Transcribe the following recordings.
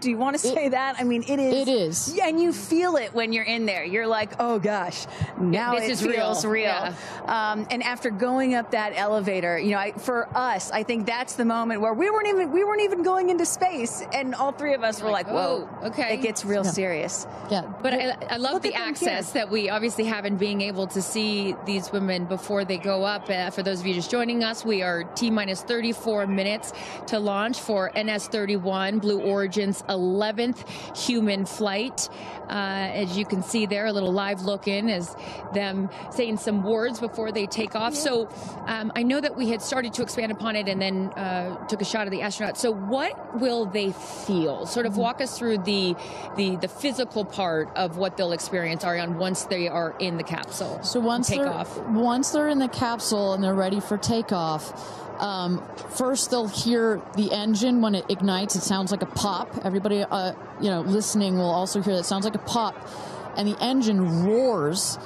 Do you want to say that? I mean, it is. It is. Yeah, and you feel it when you're in there. You're like, oh gosh, now this feels real. Yeah. And after going up that elevator, you know, for us, I think that's the moment where we weren't even going into space, and all three of us were like, whoa, okay, it gets real serious. Yeah, but I love the access that we obviously have in being able to see these women before they go up. For those of you just joining us, we are T-minus 34 minutes to launch for NS-31, Blue Origin's 11th human flight. As you can see there, a little live look in as them saying some words before they take off. Yeah. So I know that we had started to expand upon it and then took a shot of the astronauts. So what will they feel? Sort of walk us through the physical part of what they'll experience, Ariane, once they are in the capsule. So once they're in the capsule and they're ready for takeoff, first they'll hear the engine when it ignites. It sounds like a pop. Everybody, listening will also hear that. It sounds like a pop, and the engine roars.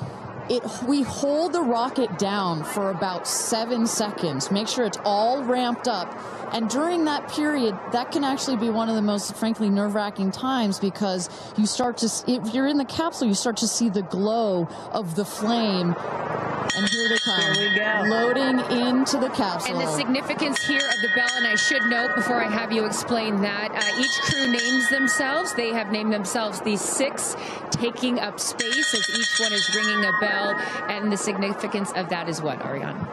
We hold the rocket down for about 7 seconds. Make sure it's all ramped up. And during that period, that can actually be one of the most, frankly, nerve-wracking times, because you start to, if you're in the capsule, you start to see the glow of the flame. And here they come. Here we go. Loading into the capsule. And the significance here of the bell, and I should note before I have you explain that, each crew names themselves. They have named themselves the 6 taking up space, as each one is ringing a bell. And the significance of that is what, Ariane?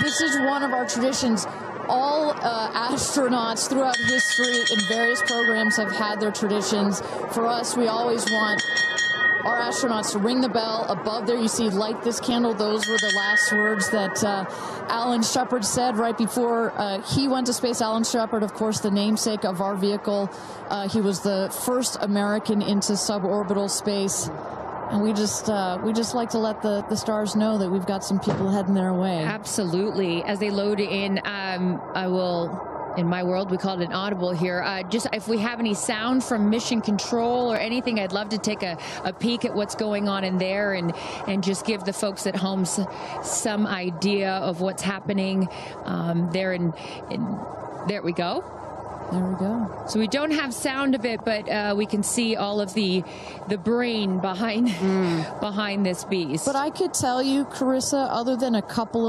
This is one of our traditions. All astronauts throughout history in various programs have had their traditions. For us, we always want our astronauts to ring the bell. Above there, you see, light this candle. Those were the last words that Alan Shepard said right before he went to space. Alan Shepard, of course, the namesake of our vehicle. He was the first American into suborbital space. And we just like to let the stars know that we've got some people heading their way. Absolutely. As they load in, I will, in my world, we call it an audible here. Just if we have any sound from mission control or anything, I'd love to take a peek at what's going on in there and just give the folks at home some idea of what's happening there. There we go. There we go. So we don't have sound of it, but we can see all of the brain behind this beast. But I could tell you, Carissa, other than a couple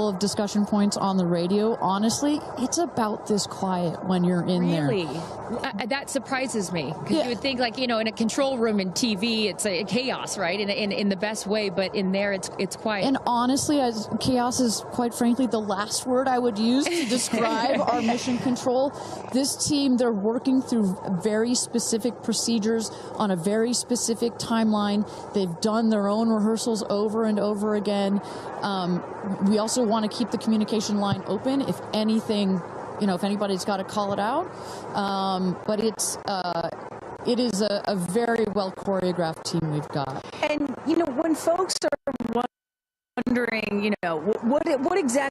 of discussion points on the radio, honestly, it's about this quiet when you're in there. Really? That surprises me, because you would think, like, in a control room in TV, it's a chaos, right? In the best way, but in there, it's quiet. And honestly, chaos is, quite frankly, the last word I would use to describe our mission control. This team, they're working through very specific procedures on a very specific timeline. They've done their own rehearsals over and over again. We also want to keep the communication line open if anything, if anybody's got to call it out. But it is a very well choreographed team we've got. And when folks are wondering, what exactly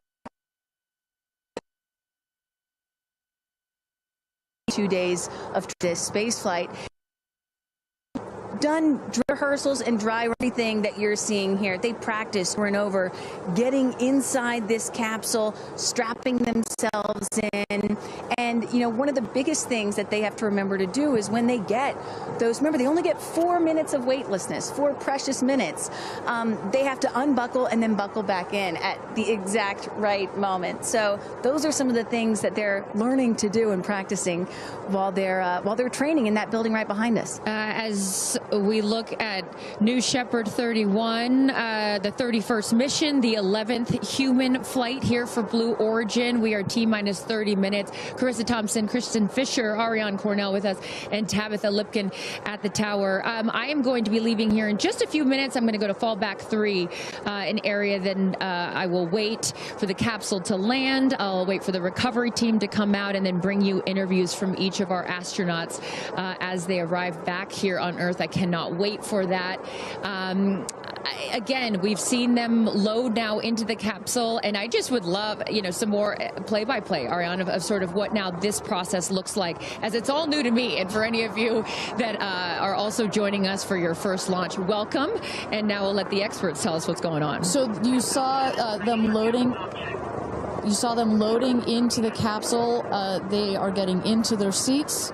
2 days of this space flight. Done rehearsals and dry everything that you're seeing here. They practice over and over, getting inside this capsule, strapping themselves in. And, one of the biggest things that they have to remember to do is when they get those, remember, they only get 4 minutes of weightlessness, 4 precious minutes. They have to unbuckle and then buckle back in at the exact right moment. So those are some of the things that they're learning to do and practicing while they're training in that building right behind us. As we look at New Shepard 31, the 31st mission, the 11th human flight here for Blue Origin. We are T-minus 30 minutes. Carissa Thompson, Kristen Fisher, Ariane Cornell with us, and Tabitha Lipkin at the tower. I am going to be leaving here in just a few minutes. I'm going to go to fallback 3, an area. Then I will wait for the capsule to land. I'll wait for the recovery team to come out and then bring you interviews from each of our astronauts as they arrive back here on Earth. I cannot wait for that. Again, we've seen them load now into the capsule, and I just would love, some more play-by-play, Ariane, of sort of what now this process looks like, as it's all new to me. And for any of you that are also joining us for your first launch, welcome. And now we'll let the experts tell us what's going on. So you saw them loading. you saw them loading into the capsule. They are getting into their seats.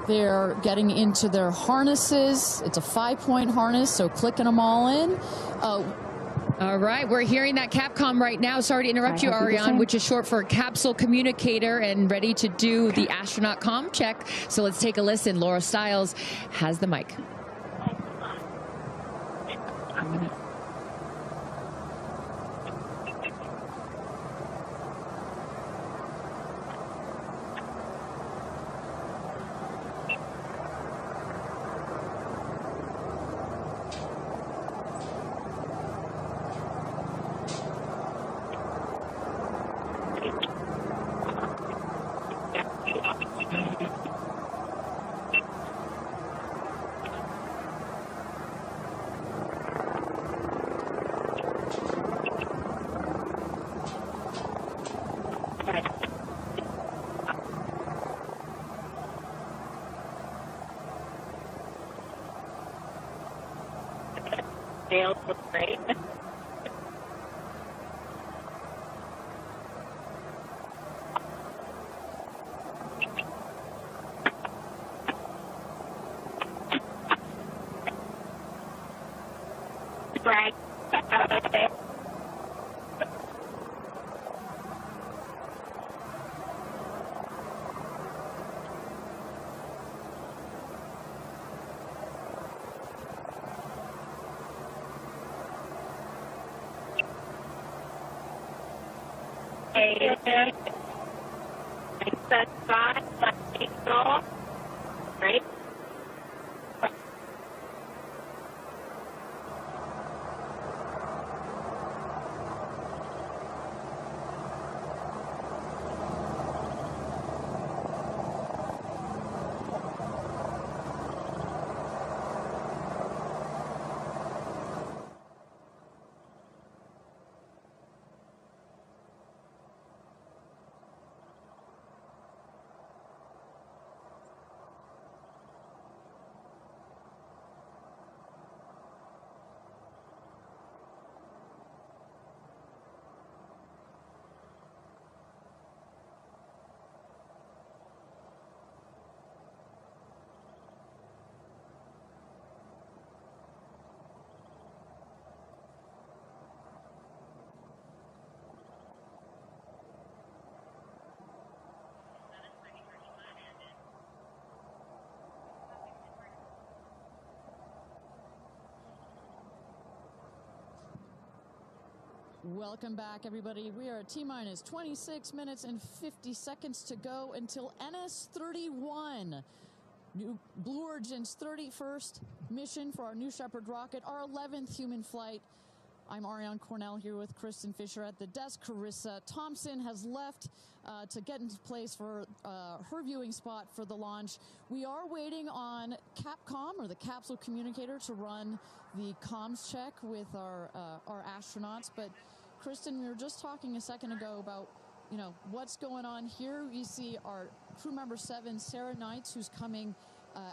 They're getting into their harnesses. It's a 5-point harness, so clicking them all in. All right, we're hearing that Capcom right now. Sorry to interrupt you, Ariane, which is short for capsule communicator, and ready to do the astronaut comm check. So let's take a listen. Laura Stiles has the mic. Sales was great. Right. Right. Welcome back, everybody. We are at T-minus 26 minutes and 50 seconds to go until NS-31. New Blue Origin's 31st mission for our New Shepard rocket, our 11th human flight. I'm Ariane Cornell here with Kristen Fisher at the desk. Carissa Thompson has left to get into place for her viewing spot for the launch. We are waiting on Capcom, or the capsule communicator, to run the comms check with our astronauts. But Kristen, we were just talking a second ago about, you know, what's going on here. You see our crew member 7, Sarah Knights, who's coming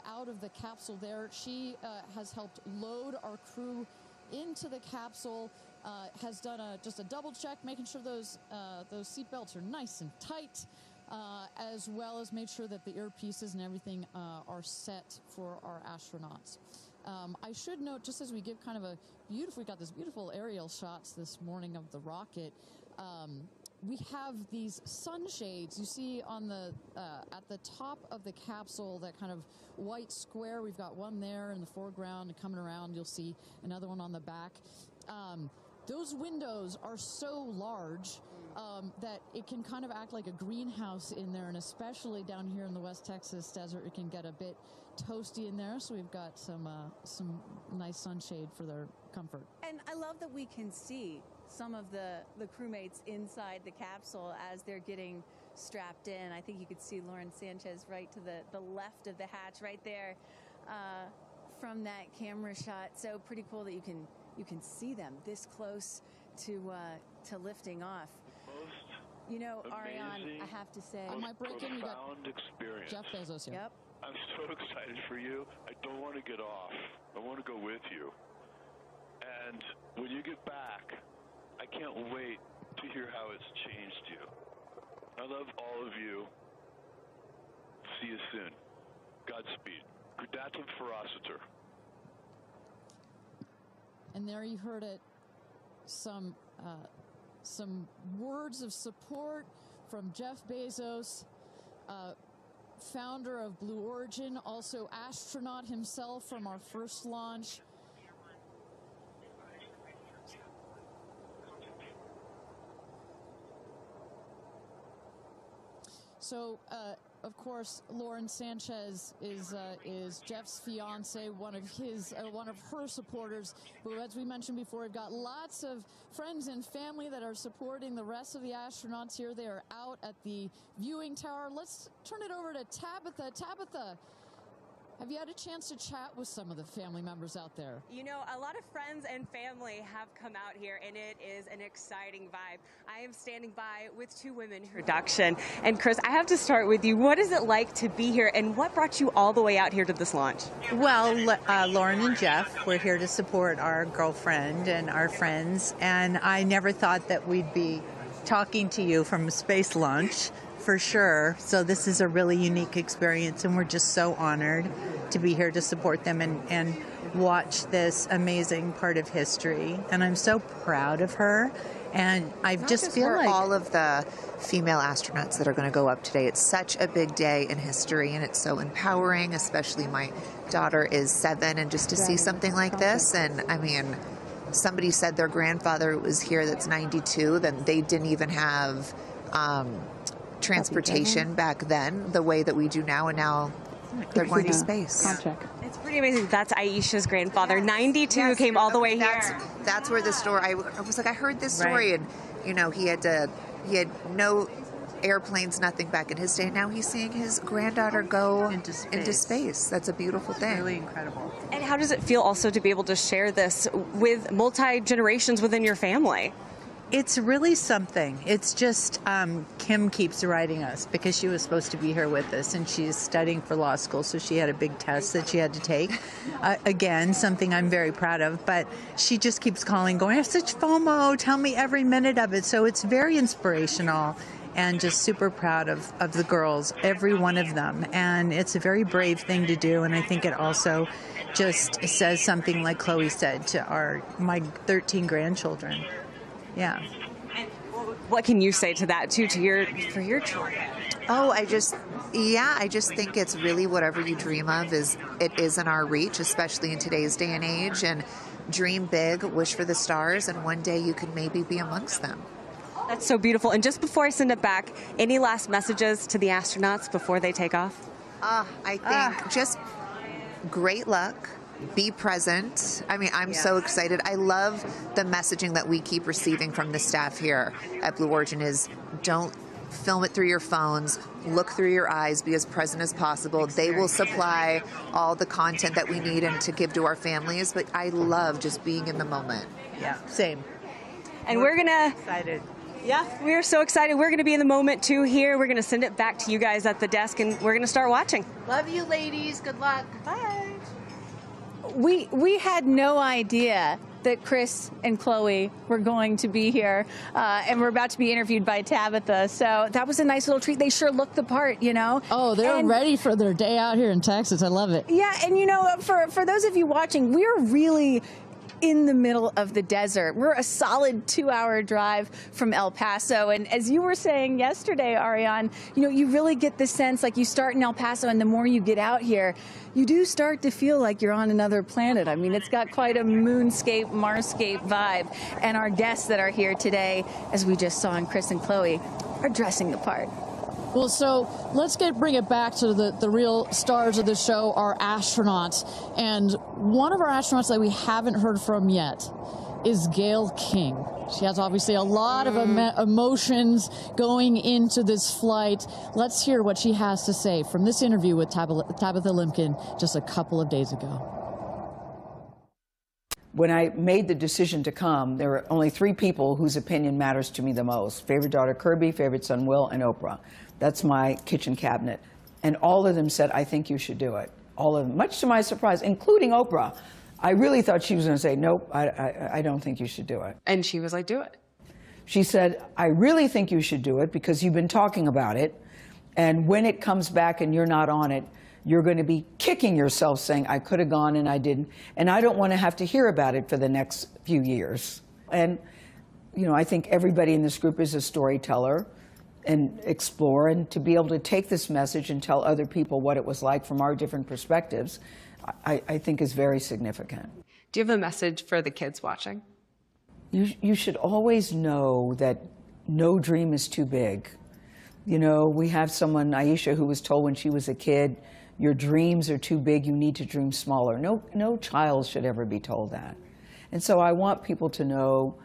out of the capsule there. She has helped load our crew into the capsule, has done just a double check, making sure those seatbelts are nice and tight, as well as made sure that the earpieces and everything are set for our astronauts. I should note, just as we give kind of we got this beautiful aerial shots this morning of the rocket. We have these sunshades you see on the at the top of the capsule, that kind of white square. We've got one there in the foreground, and coming around you'll see another one on the back. Those windows are so large that it can kind of act like a greenhouse in there, and especially down here in the West Texas desert, it can get a bit toasty in there. So we've got some nice sunshade for their comfort. And I love that we can see some of the crewmates inside the capsule as they're getting strapped in. I think you could see Lauren Sanchez right to the left of the hatch right there from that camera shot. So pretty cool that you can see them this close to lifting off. You know, Ariane, I have to say, I might break in. Profound experience. Jeff Bezos here. Yep. I'm so excited for you. I don't want to get off. I want to go with you. And when you get back, I can't wait to hear how it's changed you. I love all of you. See you soon. Godspeed. Kudatum Ferociter. And there you heard it. Some words of support from Jeff Bezos, founder of Blue Origin, also astronaut himself from our first launch. So, of course, Lauren Sanchez is Jeff's fiance, one of her supporters. Who, as we mentioned before, we've got lots of friends and family that are supporting the rest of the astronauts here. They are out at the viewing tower. Let's turn it over to Tabitha. Tabitha, have you had a chance to chat with some of the family members out there? You know, a lot of friends and family have come out here, and it is an exciting vibe. I am standing by with two women production. And Chris, I have to start with you. What is it like to be here, and what brought you all the way out here to this launch? Well, Lauren and Jeff, we're here to support our girlfriend and our friends, and I never thought that we'd be talking to you from a space launch. For sure. So this is a really unique experience, and we're just so honored to be here to support them and watch this amazing part of history. And I'm so proud of her. And I just feel like all of the female astronauts that are going to go up today. It's such a big day in history, and it's so empowering, especially my daughter is 7, and just to see something like this. And I mean, somebody said their grandfather was here that's 92, then they didn't even have transportation back then the way that we do now, and now they're going to space. It's pretty amazing. That's Aisha's grandfather, 92, came all the way here. That's where the story, I was like, I heard this story, and you know, he had no airplanes, nothing back in his day. Now he's seeing his granddaughter go into space. That's a beautiful thing. really incredible. And how does it feel also to be able to share this with multi-generations within your family? It's really something. It's just Kim keeps writing us because she was supposed to be here with us, and she's studying for law school, so she had a big test that she had to take. Again, something I'm very proud of, but she just keeps calling, going, I have such FOMO, tell me every minute of it. So it's very inspirational, and just super proud of the girls, every one of them. And it's a very brave thing to do, and I think it also just says something, like Chloe said, to my 13 grandchildren. Yeah. And what can you say to that too, for your children? Oh, I just think it's really whatever you dream of is in our reach, especially in today's day and age. And dream big, wish for the stars, and one day you could maybe be amongst them. That's so beautiful. And just before I send it back, any last messages to the astronauts before they take off? I think just great luck. Be present. I mean, I'm so excited. I love the messaging that we keep receiving from the staff here at Blue Origin is don't film it through your phones, look through your eyes, be as present as possible. They will supply all the content that we need and to give to our families, but I love just being in the moment. Yeah, same. And we're gonna excited. Yeah, we're so excited. We're gonna be in the moment too here. We're gonna send it back to you guys at the desk, and we're gonna start watching. Love you, ladies. Good luck. Bye. We had no idea that Chris and Chloe were going to be here, and we're about to be interviewed by Tabitha. So that was a nice little treat. They sure looked the part, you know. Oh, they're ready for their day out here in Texas. I love it. Yeah, and you know, for those of you watching, we're really in the middle of the desert. We're a solid 2-hour drive from El Paso. And as you were saying yesterday, Ariane, you know, you really get the sense, like, you start in El Paso, and the more you get out here, you do start to feel like you're on another planet. I mean, it's got quite a moonscape, Marscape vibe. And our guests that are here today, as we just saw in Chris and Chloe, are dressing the part. Well, so let's bring it back to the real stars of the show, our astronauts. And one of our astronauts that we haven't heard from yet is Gayle King. She has obviously a lot of emotions going into this flight. Let's hear what she has to say from this interview with Tabitha Limpkin just a couple of days ago. When I made the decision to come, there were only 3 people whose opinion matters to me the most. Favorite daughter Kirby, favorite son Will, and Oprah. That's my kitchen cabinet. And all of them said, I think you should do it. All of them, much to my surprise, including Oprah. I really thought she was going to say, nope, I don't think you should do it. And she was like, do it. She said, I really think you should do it because you've been talking about it. And when it comes back and you're not on it, you're going to be kicking yourself saying, I could have gone and I didn't. And I don't want to have to hear about it for the next few years. And, you know, I think everybody in this group is a storyteller and explore, and to be able to take this message and tell other people what it was like from our different perspectives, I think is very significant. Do you have a message for the kids watching? You should always know that no dream is too big. You know, we have someone, Aisha, who was told when she was a kid, your dreams are too big, you need to dream smaller. No child should ever be told that. And so I want people to know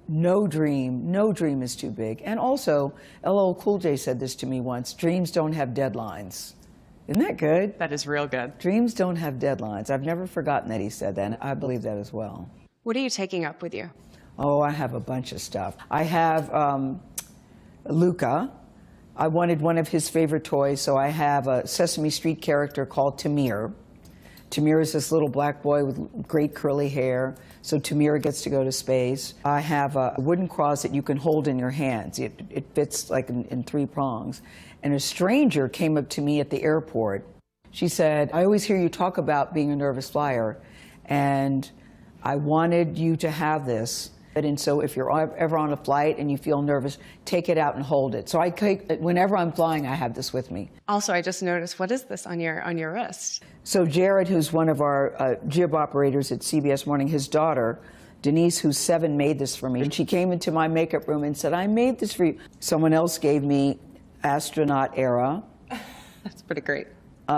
no dream is too big. And also, LL Cool J said this to me once, dreams don't have deadlines. Isn't that good? That is real good. Dreams don't have deadlines. I've never forgotten that he said that, and I believe that as well. What are you taking up with you? Oh, I have a bunch of stuff. I have Luca. I wanted one of his favorite toys, so I have a Sesame Street character called Tamir. Tamir is this little black boy with great curly hair, so Tamir gets to go to space. I have a wooden cross that you can hold in your hands. It fits like in 3 prongs. And a stranger came up to me at the airport. She said, I always hear you talk about being a nervous flyer, and I wanted you to have this. And so if you're ever on a flight and you feel nervous, take it out and hold it. So whenever I'm flying, I have this with me. Also, I just noticed, what is this on your wrist? So Jared, who's one of our jib operators at CBS Morning, his daughter, Denise, who's 7, made this for me. And she came into my makeup room and said, I made this for you. Someone else gave me astronaut era. That's pretty great.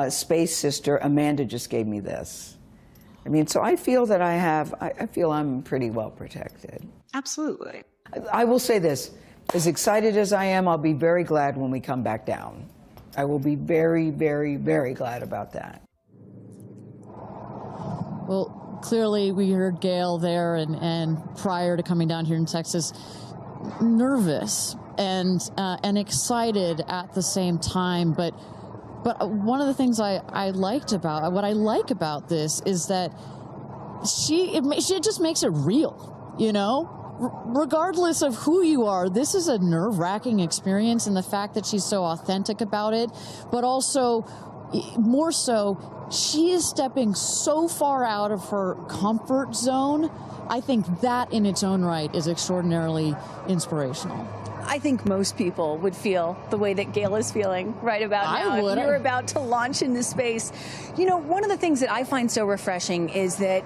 Space sister, Amanda, just gave me this. I mean, so I feel that I feel I'm pretty well protected. Absolutely. I will say this, as excited as I am, I'll be very glad when we come back down. I will be very, very, very glad about that. Well, clearly we heard Gayle there and prior to coming down here in Texas, nervous and excited at the same time, but one of the things I like about this is that she just makes it real, you know? Regardless of who you are, this is a nerve-wracking experience, and the fact that she's so authentic about it, but also, more so, she is stepping so far out of her comfort zone. I think that in its own right is extraordinarily inspirational. I think most people would feel the way that Gayle is feeling right about now. I would. If you're about to launch into space. You know, one of the things that I find so refreshing is that,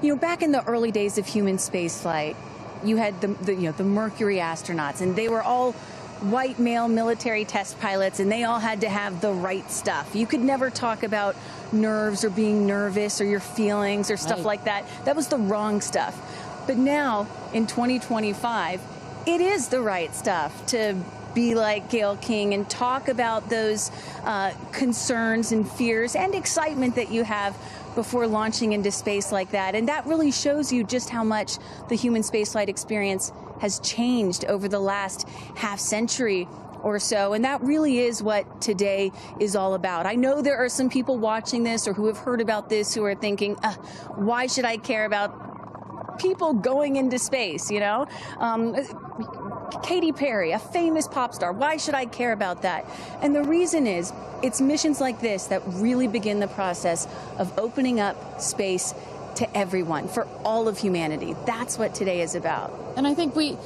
you know, back in the early days of human spaceflight, you had the Mercury astronauts, and they were all white male military test pilots, and they all had to have the right stuff. You could never talk about nerves or being nervous or your feelings or stuff like that. That was the wrong stuff. But now, in 2025, it is the right stuff to be like Gayle King and talk about those concerns and fears and excitement that you have before launching into space like that. And that really shows you just how much the human spaceflight experience has changed over the last half century or so. And that really is what today is all about. I know there are some people watching this or who have heard about this who are thinking, why should I care about people going into space, you know? Katy Perry, a famous pop star. Why should I care about that? And the reason is, it's missions like this that really begin the process of opening up space to everyone, for all of humanity. That's what today is about. And I think we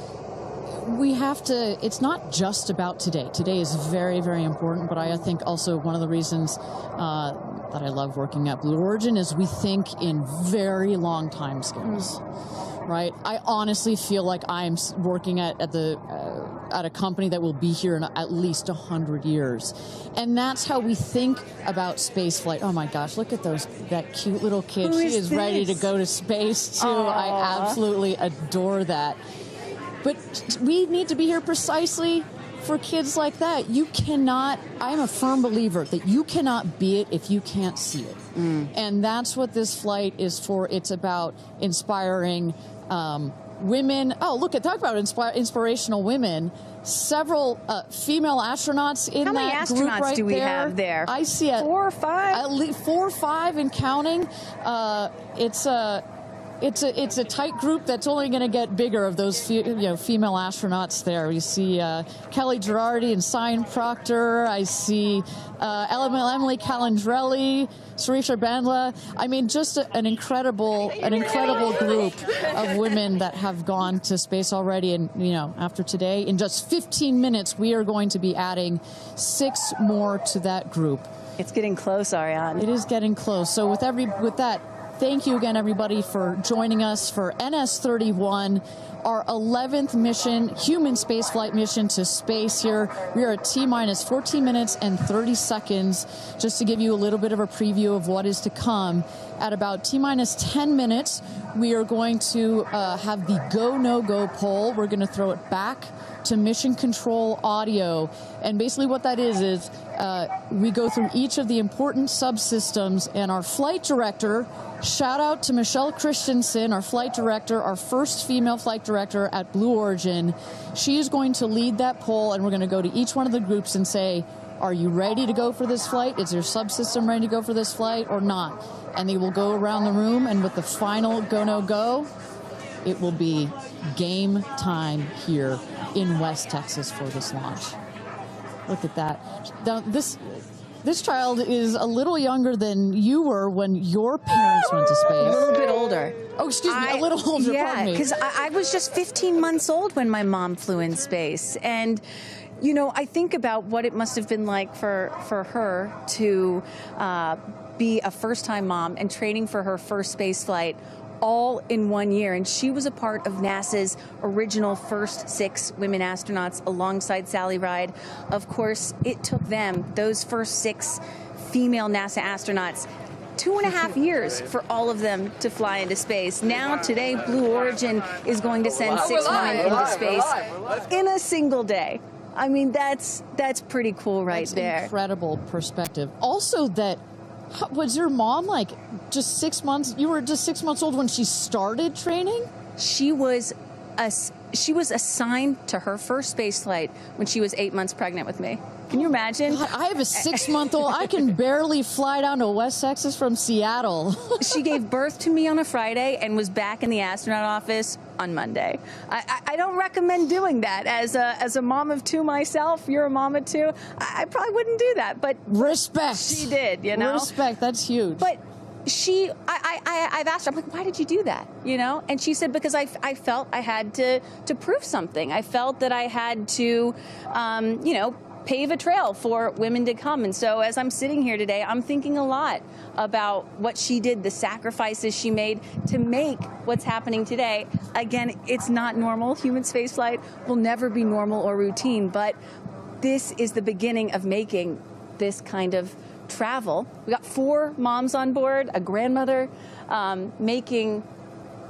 have to, it's not just about today. Today is very, very important, but I think also one of the reasons that I love working at Blue Origin is we think in very long time scales. Right, I honestly feel like I'm working at a company that will be here in at least 100 years, and that's how we think about space flight. Oh my gosh, look at that cute little kid. She is ready to go to space too. Aww. I absolutely adore that. But we need to be here precisely for kids like that. You cannot, I'm a firm believer that you cannot be it if you can't see it. And that's what this flight is for. It's about inspiring women. Oh, look, talk about inspirational women. Several female astronauts in that group right there. How many astronauts do we have there? I see 4 or 5? At least 4 or 5 and counting. it's a tight group that's only going to get bigger of those female astronauts there. You see Kelly Girardi and Cyan Proctor. I see Emily Calandrelli, Sarisha Bandla. I mean, just an incredible group of women that have gone to space already. And after today, in just 15 minutes, we are going to be adding 6 more to that group. It's getting close, Ariane. It is getting close. So with that, thank you again, everybody, for joining us for NS-31, our 11th mission, human spaceflight mission to space here. We are at T-minus 14 minutes and 30 seconds, just to give you a little bit of a preview of what is to come. At about T-minus 10 minutes, we are going to have the go, no-go poll. We're going to throw it back to mission control audio. And basically what that is we go through each of the important subsystems, and our flight director, shout out to Michelle Christensen, our flight director, our first female flight director at Blue Origin. She is going to lead that poll, and we're going to go to each one of the groups and say, are you ready to go for this flight? Is your subsystem ready to go for this flight or not? And they will go around the room, and with the final go, no go, it will be game time here in West Texas for this launch. Look at that. Now, this child is a little younger than you were when your parents went to space. A little bit older. Oh, excuse me, a little older, pardon me. Yeah, because I was just 15 months old when my mom flew in space. And, I think about what it must have been like for her to be a first-time mom and training for her first space flight all in 1 year. And she was a part of NASA's original first 6 women astronauts alongside Sally Ride. Of course, it took them, those first 6 female NASA astronauts, 2.5 years for all of them to fly into space. Now, today, Blue Origin is going to send 6 women into space in a single day. I mean, that's pretty cool right there. Incredible perspective. Also, was your mom just 6 months? You were just 6 months old when she started training? She was assigned to her first space flight when she was 8 months pregnant with me. Can you imagine? God, I have a 6-month-old. I can barely fly down to West Texas from Seattle. She gave birth to me on a Friday and was back in the astronaut office on Monday. I don't recommend doing that. As a mom of 2 myself, you're a mom of 2, I probably wouldn't do that. But respect. She did, Respect, that's huge. But I've asked her, I'm like, why did you do that? And she said, because I felt I had to prove something. I felt that I had to, pave a trail for women to come. And so as I'm sitting here today, I'm thinking a lot about what she did, the sacrifices she made to make what's happening today. Again, it's not normal. Human spaceflight will never be normal or routine, but this is the beginning of making this kind of travel. We got 4 moms on board, a grandmother, making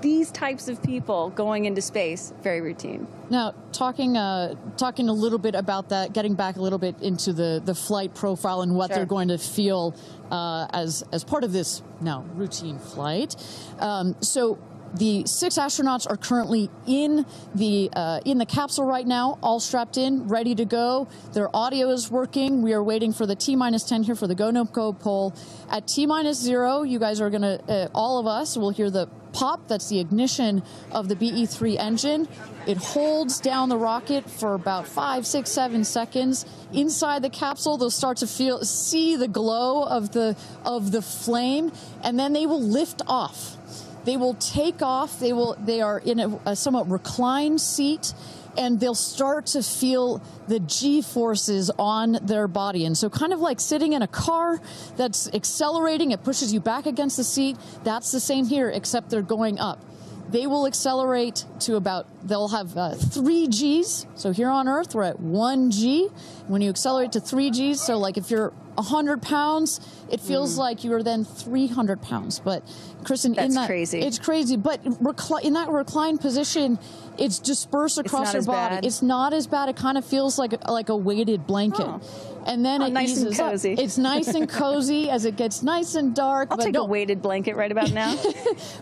these types of people going into space very routine. Now, talking a little bit about that, getting back a little bit into the flight profile and what they're going to feel as part of this now routine flight. So the 6 astronauts are currently in the capsule right now, all strapped in, ready to go. Their audio is working. We are waiting for the T-minus 10 here for the go, no go poll. At T-minus 0, you guys are going to, all of us will hear the pop. That's the ignition of the BE-3 engine. It holds down the rocket for about 5, 6, 7 seconds. Inside the capsule, they'll start to see the glow of the flame, and then they will lift off. They will take off. They are in a somewhat reclined seat, and they'll start to feel the G-forces on their body. And so kind of like sitting in a car that's accelerating, it pushes you back against the seat. That's the same here, except they're going up. They will accelerate to they'll have 3 Gs. So here on Earth, we're at 1 G. When you accelerate to 3 Gs, so like if you're 100 pounds, it feels like you are then 300 pounds. But Kristen, crazy. It's crazy. But in that reclined position, it's dispersed across your body. Bad. It's not as bad. It kind of feels like a weighted blanket. Oh. And then it nice eases and cozy. up. It's nice and cozy as it gets nice and dark. I'll take a weighted blanket right about now.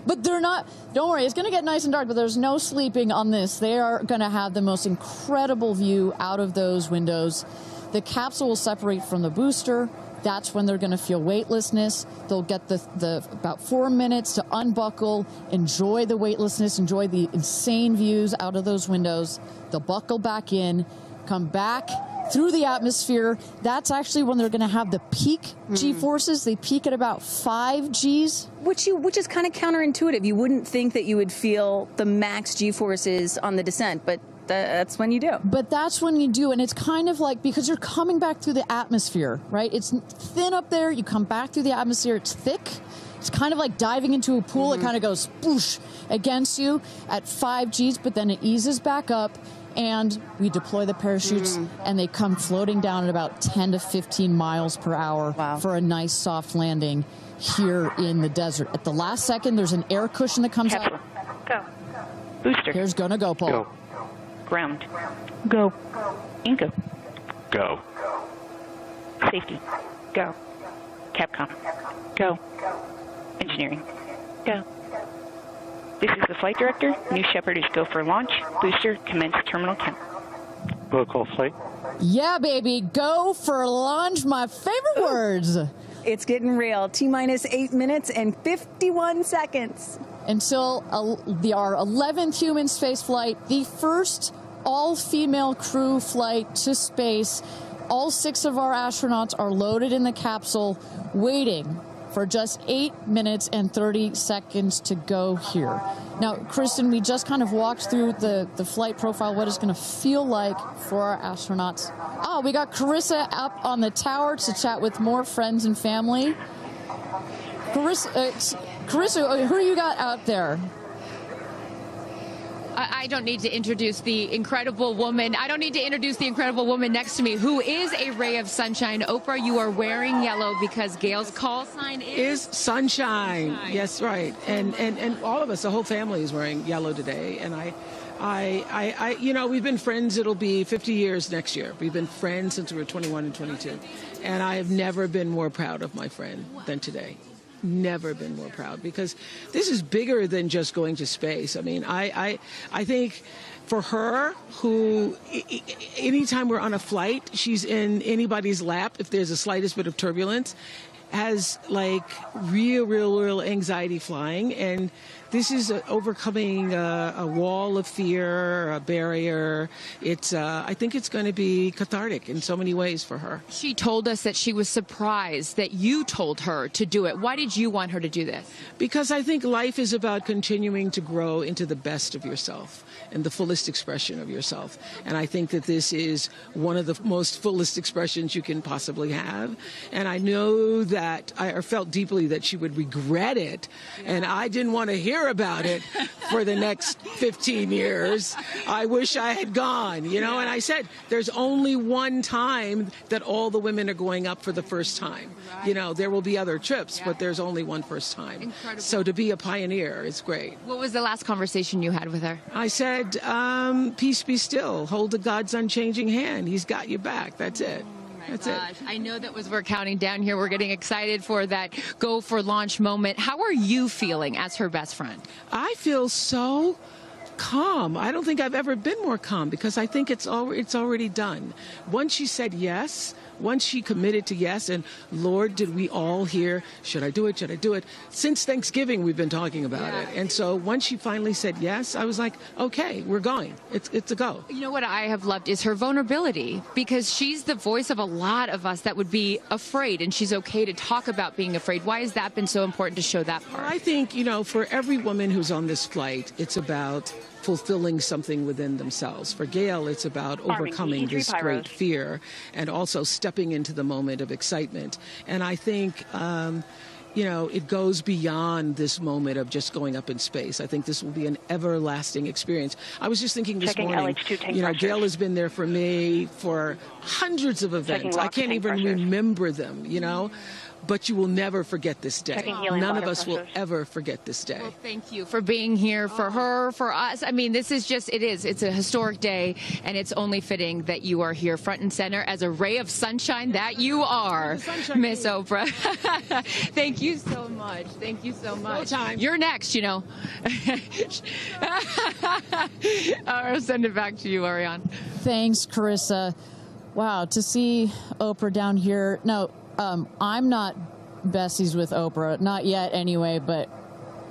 But they're not. Don't worry, it's going to get nice and dark, but there's no sleeping on this. They are going to have the most incredible view out of those windows. The capsule will separate from the booster. That's when they're going to feel weightlessness. They'll get the about 4 minutes to unbuckle, enjoy the weightlessness, enjoy the insane views out of those windows. They'll buckle back in, come back through the atmosphere. That's actually when they're going to have the peak G-forces. They peak at about 5 Gs. Which is kind of counterintuitive. You wouldn't think that you would feel the max G-forces on the descent, but that's when you do. But that's when you do, and it's kind of like, because you're coming back through the atmosphere, right? It's thin up there. You come back through the atmosphere. It's thick. It's kind of like diving into a pool. It kind of goes sploosh against you at 5 Gs, but then it eases back up, and we deploy the parachutes, and they come floating down at about 10 to 15 miles per hour for a nice soft landing here in the desert. At the last second, there's an air cushion that comes Capsule. out. Go. Booster. Here's gonna go, Paul. Go. Ground. Go. Inco. Go. Safety. Go. Capcom. Go. Engineering. Go. This is the flight director. New Shepard is go for launch. Booster, commence terminal count. Protocol flight. Yeah, baby. Go for launch. My favorite words. It's getting real. T-minus 8 minutes and 51 seconds. Until our 11th human space flight, the first all-female crew flight to space. All 6 of our astronauts are loaded in the capsule, waiting for just 8 minutes and 30 seconds to go here. Now, Kristen, we just kind of walked through the flight profile, what it's going to feel like for our astronauts. Oh, we got Carissa up on the tower to chat with more friends and family. Carissa, who you got out there? I don't need to introduce the incredible woman. I don't need to introduce the incredible woman next to me, who is a ray of sunshine. Oprah, you are wearing yellow because Gayle's call sign is sunshine. Yes, right. And all of us, the whole family is wearing yellow today. And I, you know, we've been friends. It'll be 50 years next year. We've been friends since we were 21 and 22. And I have never been more proud of my friend than today. Never been more proud, because this is bigger than just going to space. I mean, I think for her, who anytime we're on a flight, she's in anybody's lap if there's the slightest bit of turbulence, has like real anxiety flying. And this is overcoming a wall of fear, a barrier. It's I think it's going to be cathartic in so many ways for her. She told us that she was surprised that you told her to do it. Why did you want her to do this? Because I think life is about continuing to grow into the best of yourself and the fullest expression of yourself. And I think that this is one of the most fullest expressions you can possibly have. And I know that I felt deeply that she would regret it. And I didn't want to hear about it for the next 15 years. I wish I had gone, you know. And I said, there's only one time that all the women are going up for the first time. You know, there will be other trips, but there's only one first time. Incredible. So to be a pioneer is great. What was the last conversation you had with her? I said, peace be still. Hold the God's unchanging hand. He's got your back. That's it. That's it. I know that as we're counting down here, we're getting excited for that go for launch moment. How are you feeling as her best friend? I feel so calm. I don't think I've ever been more calm, because I think it's already done. Once she said yes, once she committed to yes, and Lord, did we all hear, should I do it, should I do it? Since Thanksgiving, we've been talking about it. And so once she finally said yes, I was like, okay, we're going. It's a go. You know what I have loved is her vulnerability, because she's the voice of a lot of us that would be afraid, and she's okay to talk about being afraid. Why has that been so important to show that part? Well, I think, you know, for every woman who's on this flight, it's about fulfilling something within themselves. For Gayle, it's about overcoming this great fear and also stepping into the moment of excitement. And I think, you know, it goes beyond this moment of just going up in space. I think this will be an everlasting experience. I was just thinking this morning, you know, Gayle has been there for me for hundreds of events. I can't even remember them, you know. But you will never forget this day. None of us will ever forget this day. Well, thank you for being here, for her, for us. I mean, this is just, it's a historic day, and it's only fitting that you are here front and center as a ray of sunshine that you are, Miss Oprah. Thank you so much. Thank you so much. No time. You're next, you know. I'll send it back to you, Ariane. Thanks, Carissa. Wow, to see Oprah down here. No, I'm not besties with Oprah, not yet anyway, but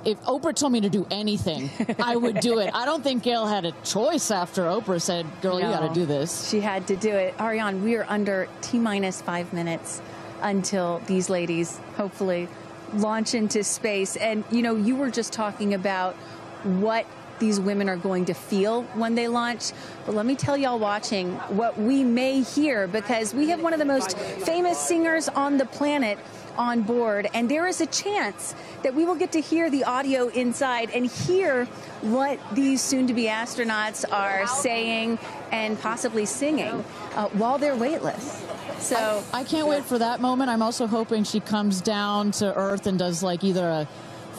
if Oprah told me to do anything, I would do it. I don't think Gayle had a choice after Oprah said, girl, you got to do this. She had to do it. Ariane, we are under T-minus 5 minutes until these ladies hopefully launch into space. And, you know, you were just talking about what these women are going to feel when they launch. But let me tell y'all watching what we may hear, because we have one of the most famous singers on the planet on board, and there is a chance that we will get to hear the audio inside and hear what these soon-to-be astronauts are saying and possibly singing while they're weightless. So I can't wait for that moment. I'm also hoping she comes down to Earth and does like either a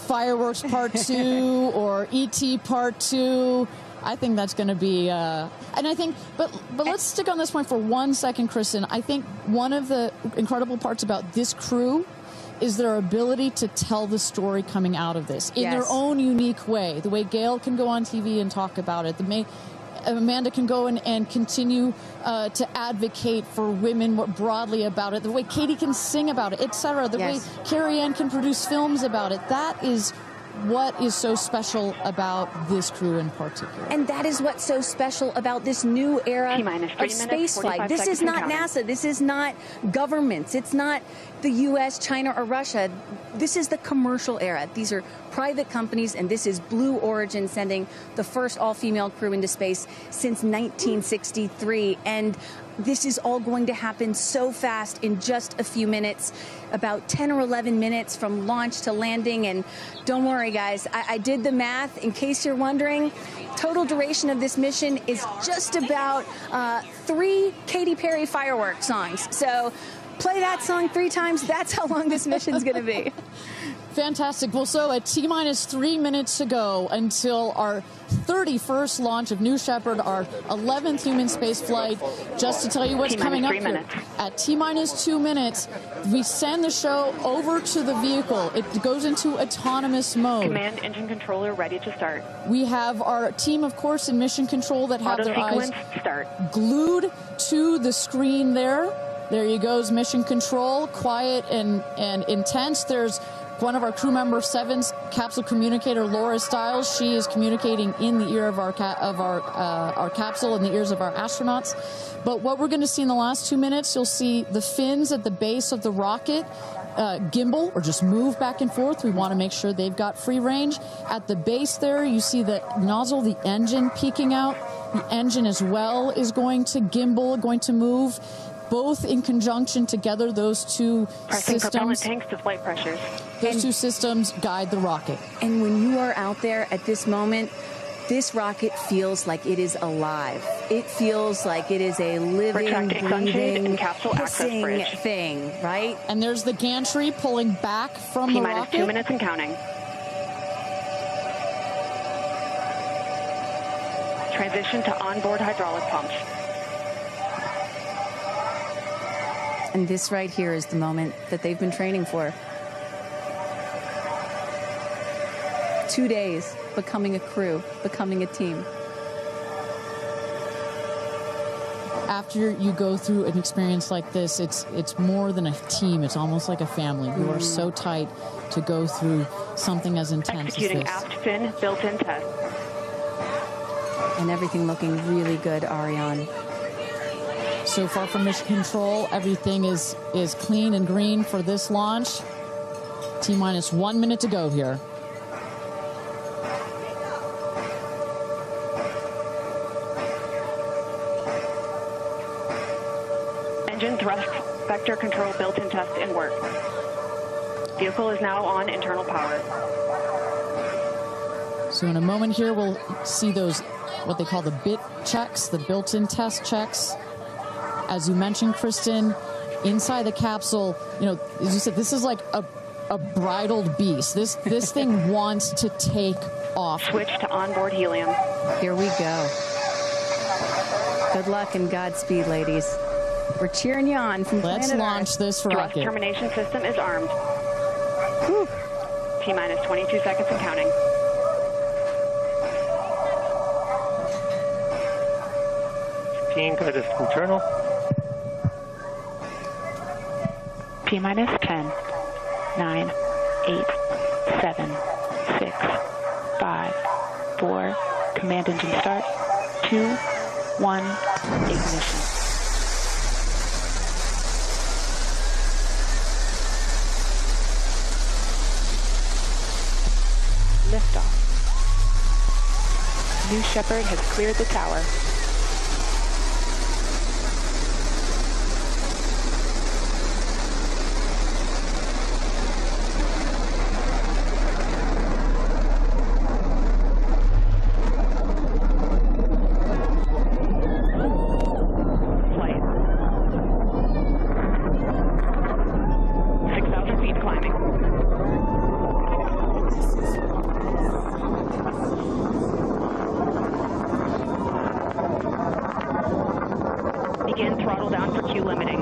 Fireworks Part 2 or E.T. Part 2. I think that's going to be, and I think, but let's stick on this point for 1 second, Kristen. I think one of the incredible parts about this crew is their ability to tell the story coming out of this in their own unique way. The way Gayle can go on TV and talk about it. Amanda can go and continue to advocate for women more broadly about it. The way Katy can sing about it, etc. The way Kerianne can produce films about it. That is what is so special about this crew in particular. And that is what's so special about this new era of space flight. This is not NASA. This is not governments. It's not the U.S., China, or Russia. This is the commercial era. These are private companies, and this is Blue Origin sending the first all-female crew into space since 1963. And this is all going to happen so fast in just a few minutes, about 10 or 11 minutes from launch to landing. And don't worry, guys, I did the math. In case you're wondering, total duration of this mission is just about 3 Katy Perry fireworks songs. So play that song 3 times. That's how long this mission's going to be. Fantastic. Well, so at T-minus 3 minutes to go until our 31st launch of New Shepard, our 11th human space flight. Just to tell you what's coming up here. At T-minus 2 minutes, we send the show over to the vehicle. It goes into autonomous mode. Command engine controller ready to start. We have our team, of course, in mission control that have their eyes glued to the screen there. There you goes, mission control, quiet and intense. There's one of our crew member 7's capsule communicator, Laura Stiles. She is communicating in the ear of our capsule, in the ears of our astronauts. But what we're going to see in the last 2 minutes, you'll see the fins at the base of the rocket gimbal or just move back and forth. We want to make sure they've got free range. At the base there, you see the nozzle, the engine peeking out. The engine as well is going to gimbal, going to move. Both in conjunction together, those two Pressing systems. propellant tanks to flight pressures. Those two systems guide the rocket. And when you are out there at this moment, this rocket feels like it is alive. It feels like it is a living, breathing, hissing thing, right? And there's the gantry pulling back from the rocket. T-minus 2 minutes and counting. Transition to onboard hydraulic pumps. And this right here is the moment that they've been training for. 2 days, becoming a crew, becoming a team. After you go through an experience like this, it's more than a team. It's almost like a family. You are so tight to go through something as intense Executing as this. aft fin built-in test. And everything looking really good, Ariane. So far from mission control, everything is clean and green for this launch. T-minus 1 minute to go here. Engine thrust vector control built-in test in work. Vehicle is now on internal power. So in a moment here, we'll see those, what they call the bit checks, the built-in test checks. As you mentioned, Kristen, inside the capsule, you know, as you said, this is like a bridled beast. This thing wants to take off. Switch to onboard helium. Here we go. Good luck and Godspeed, ladies. We're cheering you on from Let's planet launch Earth. this Thrust rocket. termination system is armed. T-minus 22 seconds and counting. Guidance internal. T-minus 10, 9, 8, 7, 6, 5, 4, command engine start, 2, 1, ignition. Liftoff. New Shepard has cleared the tower. Flight. 6,000 feet climbing. Begin throttle down for Q limiting.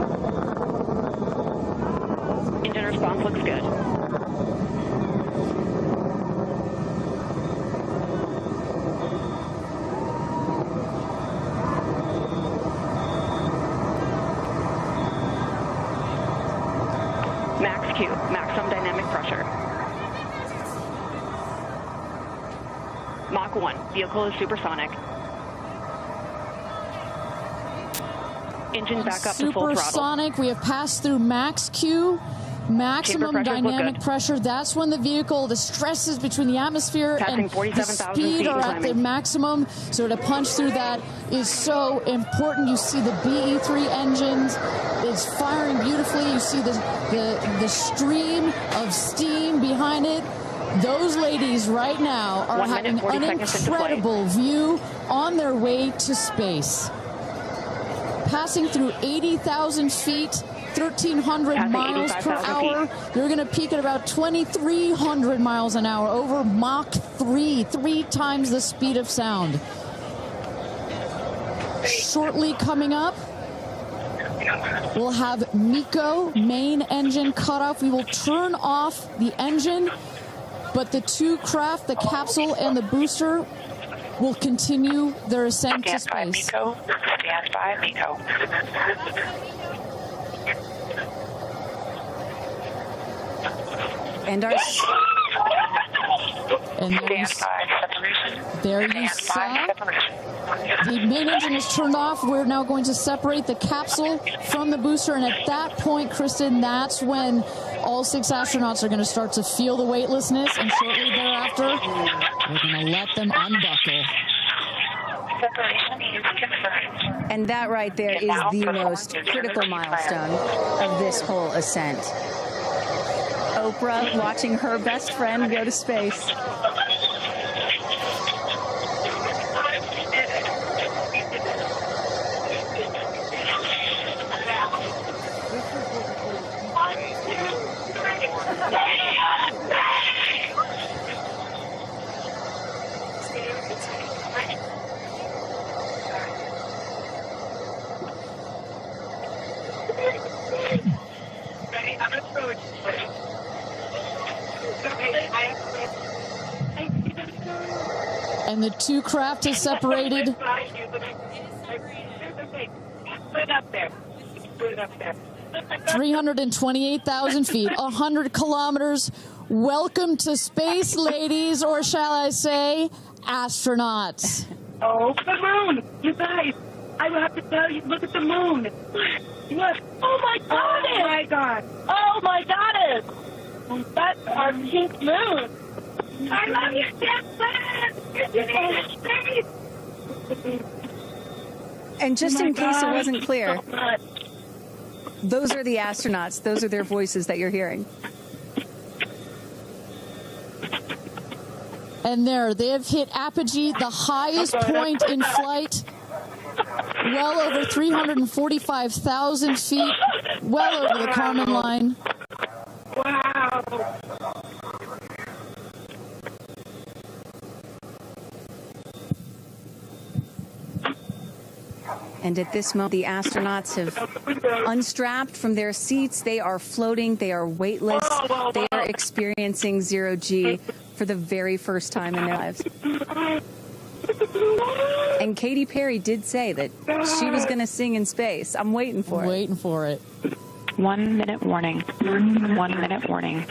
Engine response looks good. Max Q, maximum dynamic pressure. Mach 1, vehicle is supersonic. Engine back up to full throttle. Supersonic, we have passed through max Q, maximum dynamic pressure. That's when the vehicle, the stresses between the atmosphere and the speed are at their maximum. So to punch through that is so important. You see the BE3 engines, it's firing beautifully. You see the stream of steam behind it. Those ladies right now are having an incredible view on their way to space. Passing through 80,000 feet, 1,300 miles per hour. They're going to peak at about 2,300 miles an hour over Mach 3, 3 times the speed of sound. Shortly coming up, we'll have MECO, main engine cutoff. We will turn off the engine, but the two craft, the capsule and the booster, will continue their ascent to space. Stand by, MECO. And our... And there you saw the main engine is turned off. We're now going to separate the capsule from the booster, and at that point, Kristen, that's when all 6 astronauts are going to start to feel the weightlessness, and shortly thereafter, we're going to let them unbuckle. Separation is confirmed. And that right there is the most critical milestone of this whole ascent. Oprah watching her best friend go to space. And the two craft is separated. 328,000 feet, 100 kilometers. Welcome to space, ladies, or shall I say, astronauts. Oh, the moon! You guys, I have to tell you, look at the moon. Look. Oh, my God. Oh, my God. Oh, my goddess. That's our pink moon. I love you, Jackson. And just in case it wasn't clear, those are the astronauts. Those are their voices that you're hearing. And there, they have hit apogee, the highest point in flight. Well over 345,000 feet, well over the Kármán line. Wow. And at this moment, the astronauts have unstrapped from their seats. They are floating. They are weightless. They are experiencing zero-G for the very first time in their lives. And Katy Perry did say that she was going to sing in space. I'm waiting for it. Waiting for it. 1 minute warning. 1 minute warning.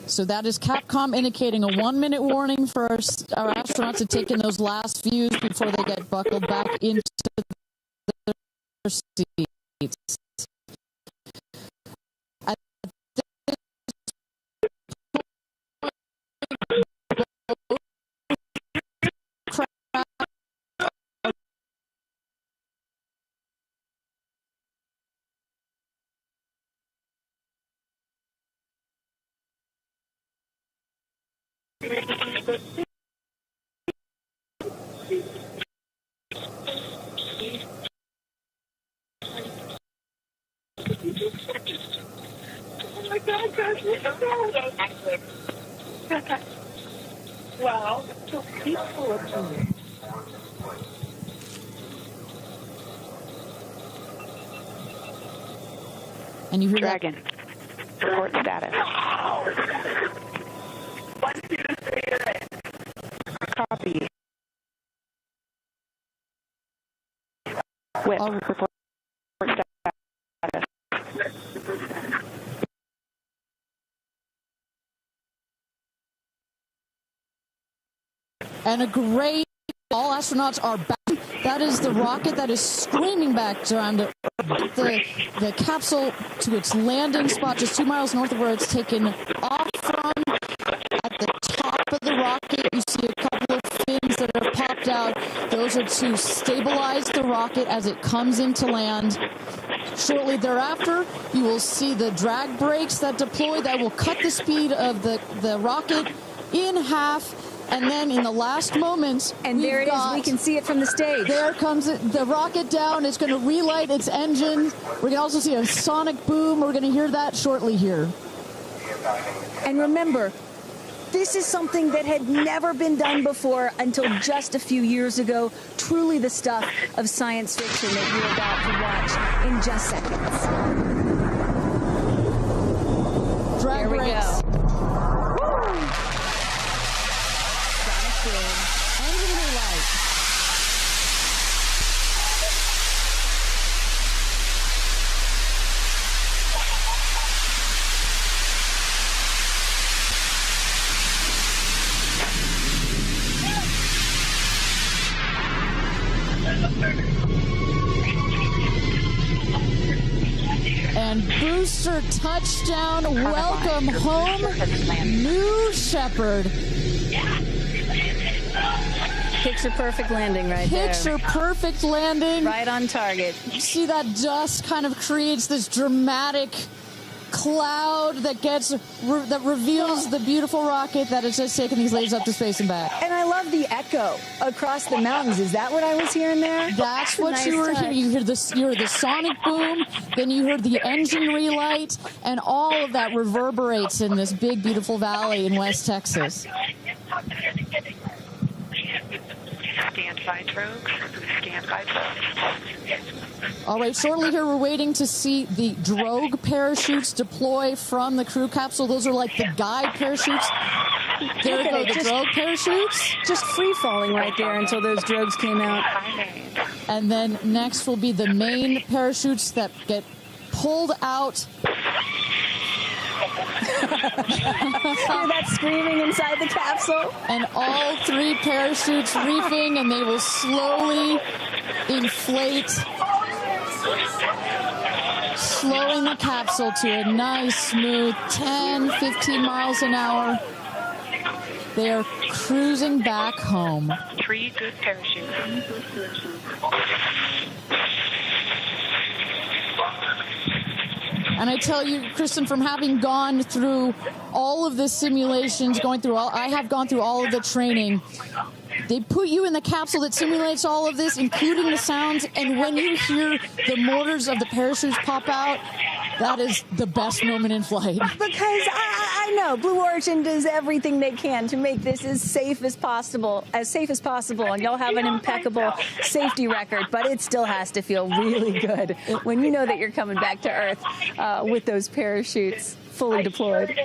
So that is Capcom indicating a 1 minute warning for our astronauts to take in those last views before they get buckled back into their seats. Oh my God, guys, wow, so peaceful up here. And you hear Dragon. Report status. 1, 2, 3. Copy. With report status. And a great, all astronauts are back. That is the rocket that is screaming back down to Earth. The capsule to its landing spot just 2 miles north of where it's taken off from. At the top of the rocket, you see a couple of fins that have popped out. Those are to stabilize the rocket as it comes into land. Shortly thereafter, you will see the drag brakes that deploy that will cut the speed of the rocket in half. And then in the last moments, and there it is. We can see it from the stage. There comes the rocket down. It's going to relight its engine. We're going to also see a sonic boom. We're going to hear that shortly here. And remember, this is something that had never been done before until just a few years ago. Truly the stuff of science fiction that you're about to watch in just seconds. Drag brakes. There we go. Woo! Engine relight. And booster touchdown. Welcome home, New Shepard. Picture perfect landing right there. Picture perfect landing. Right on target. You see that dust kind of creates this dramatic cloud that reveals the beautiful rocket that has just taken these ladies up to space and back. And I love the echo across the mountains. Is that what I was hearing there? That's what you were hearing. You heard the sonic boom, then you heard the engine relight, and all of that reverberates in this big, beautiful valley in West Texas. Stand by, drogues. Stand by, drogues. All right, shortly here we're waiting to see the drogue parachutes deploy from the crew capsule. Those are like the guide parachutes. There go the drogue parachutes. Just free falling right there until those drogues came out. And then next will be the main parachutes that get pulled out. Hear that screaming inside the capsule? And all 3 parachutes reefing, and they will slowly inflate, slowing the capsule to a nice, smooth 10, 15 miles an hour. They are cruising back home. 3 good parachutes. And I tell you, Kristen, from having gone through all of the simulations, I have gone through all of the training. They put you in the capsule that simulates all of this, including the sounds. And when you hear the motors of the parachutes pop out, that is the best moment in flight. Because I know Blue Origin does everything they can to make this as safe as possible, and y'all have an impeccable safety record, but it still has to feel really good when you know that you're coming back to Earth with those parachutes fully deployed.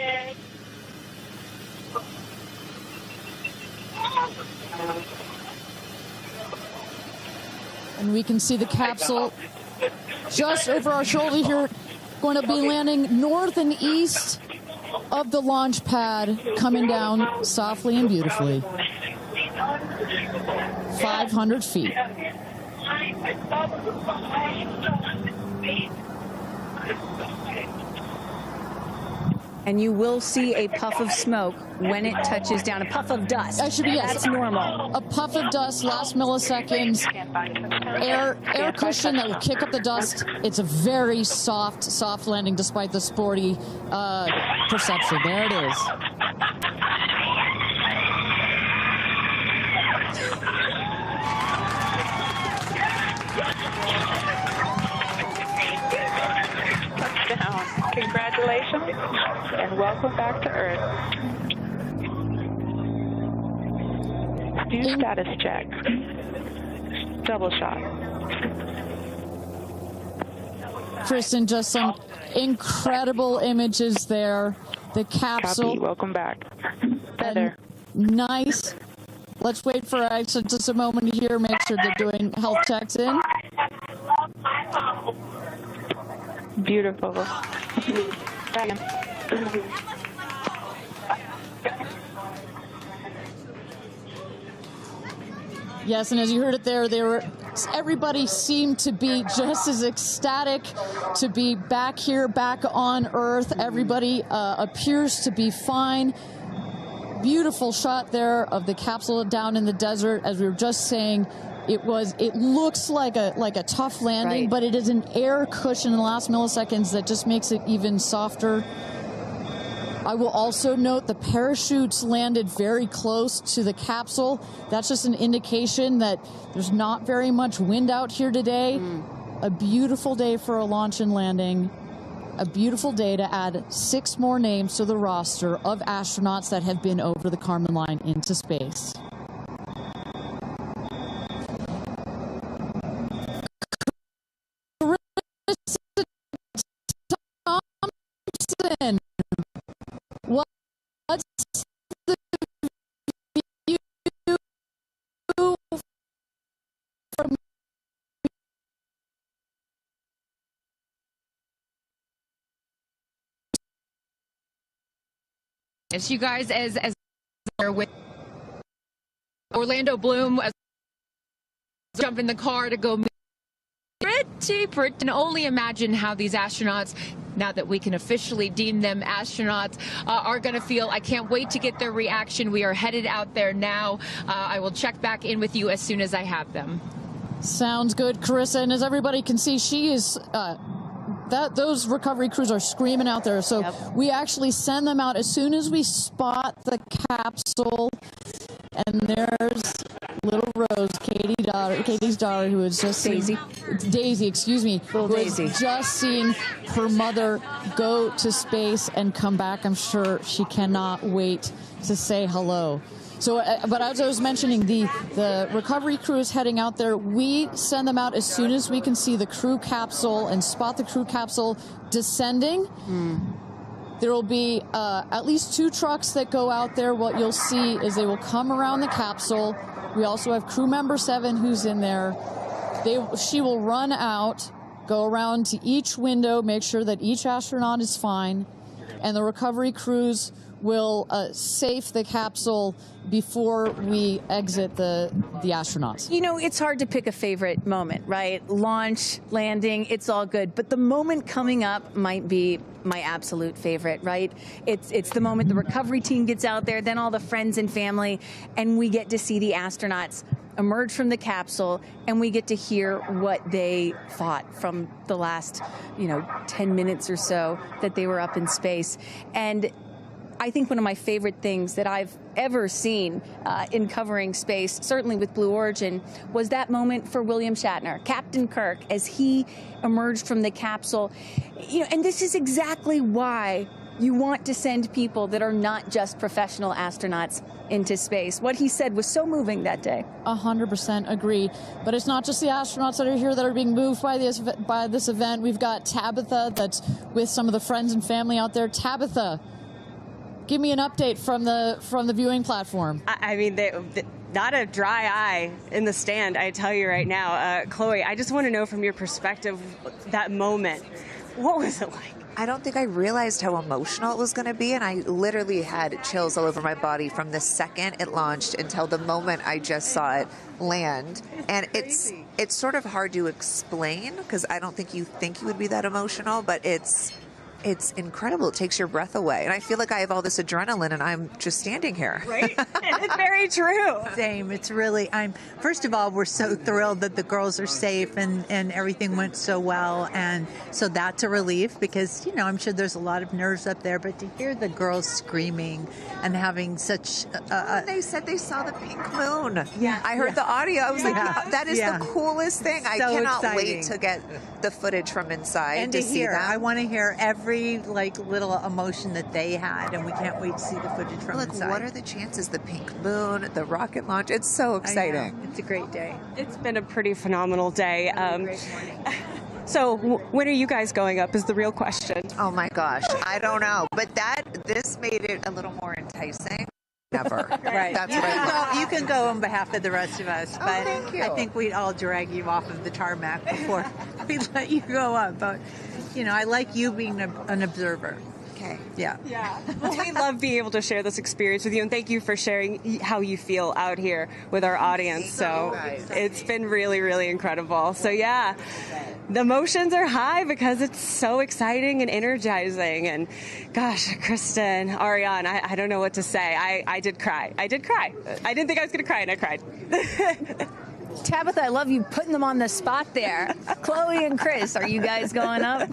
And we can see the capsule just over our shoulder here, going to be landing north and east of the launch pad, coming down softly and beautifully. 500 feet. And you will see a puff of smoke when it touches down. A puff of dust. Actually, yes. That's normal. A puff of dust, last milliseconds. Air cushion that will kick up the dust. It's a very soft landing despite the sporty perception. There it is. Touchdown. Congratulations and welcome back to Earth. Do status check. Double shot. Kristen, just some incredible images there. The capsule. Copy. Welcome back. Feather. Nice. Let's wait for Aisha just a moment here. Make sure they're doing health checks in. Beautiful. Yes, and as you heard it there, everybody seemed to be just as ecstatic to be back here, back on Earth. Everybody appears to be fine. Beautiful shot there of the capsule down in the desert. As we were just saying, it looks like a tough landing, right, but it is an air cushion in the last milliseconds that just makes it even softer. I will also note the parachutes landed very close to the capsule. That's just an indication that there's not very much wind out here today. A beautiful day for a launch and landing. A beautiful day to add 6 more names to the roster of astronauts that have been over the Kármán line into space. Thompson, what's the view from Yes, you guys, as with Orlando Bloom, jump in the car to go. Pretty, and only imagine how these astronauts, now that we can officially deem them astronauts, are going to feel. I can't wait to get their reaction. We are headed out there now. I will check back in with you as soon as I have them. Sounds good, Carissa. And as everybody can see, she is. Those recovery crews are screaming out there. So we actually send them out as soon as we spot the capsule. And there's little Rose, Katie's daughter, who has just Daisy, excuse me, who has just seen her mother go to space and come back. I'm sure she cannot wait to say hello. So, but as I was mentioning, the recovery crew is heading out there. We send them out as soon as we can see the crew capsule and spot the crew capsule descending. There will be at least 2 trucks that go out there. What you'll see is they will come around the capsule. We also have crew member 7 who's in there. She will run out, go around to each window, make sure that each astronaut is fine, and the recovery crews will safe the capsule before we exit the astronauts. You know, it's hard to pick a favorite moment, right? Launch, landing, it's all good. But the moment coming up might be my absolute favorite, right? It's the moment the recovery team gets out there, then all the friends and family, and we get to see the astronauts emerge from the capsule, and we get to hear what they thought from the last, 10 minutes or so that they were up in space. And I think one of my favorite things that I've ever seen in covering space, certainly with Blue Origin, was that moment for William Shatner, Captain Kirk, as he emerged from the capsule. And this is exactly why you want to send people that are not just professional astronauts into space. What he said was so moving that day. 100% agree. But it's not just the astronauts that are here that are being moved by this event. We've got Tabitha that's with some of the friends and family out there. Tabitha, give me an update from the viewing platform. I mean, not a dry eye in the stand, I tell you right now. Chloe, I just want to know from your perspective, that moment, what was it like? I don't think I realized how emotional it was going to be, and I literally had chills all over my body from the second it launched until the moment I just saw it land. And it's sort of hard to explain because I don't think you would be that emotional, but it's incredible. It takes your breath away. And I feel like I have all this adrenaline and I'm just standing here. Right? It's very true. Same. It's really, first of all, we're so thrilled that the girls are safe and everything went so well. And so that's a relief because, I'm sure there's a lot of nerves up there, but to hear the girls screaming and having such they said they saw the pink moon. Yeah. I heard the audio. I was like, that is the coolest thing. So I cannot exciting. wait to get the footage from inside and to to see hear. that. I want to hear every little emotion that they had, and we can't wait to see the footage from inside. What are the chances? The pink moon, the rocket launch. It's so exciting. It's a great day. It's been a pretty phenomenal day. Great morning. So when are you guys going up is the real question. Oh my gosh, I don't know, but this made it a little more enticing. Never. Right. That's You can go on behalf of the rest of us, but thank you. I think we'd all drag you off of the tarmac before we let you go up. But I like you being an observer. Okay. Yeah. Yeah. Well, we love being able to share this experience with you, and thank you for sharing how you feel out here with our audience. So it's been really, really incredible. So yeah, the emotions are high because it's so exciting and energizing. And gosh, Kristen, Ariane, I don't know what to say. I did cry. I did cry. I didn't think I was going to cry, and I cried. Tabitha, I love you putting them on the spot there. Chloe and Chris, are you guys going up?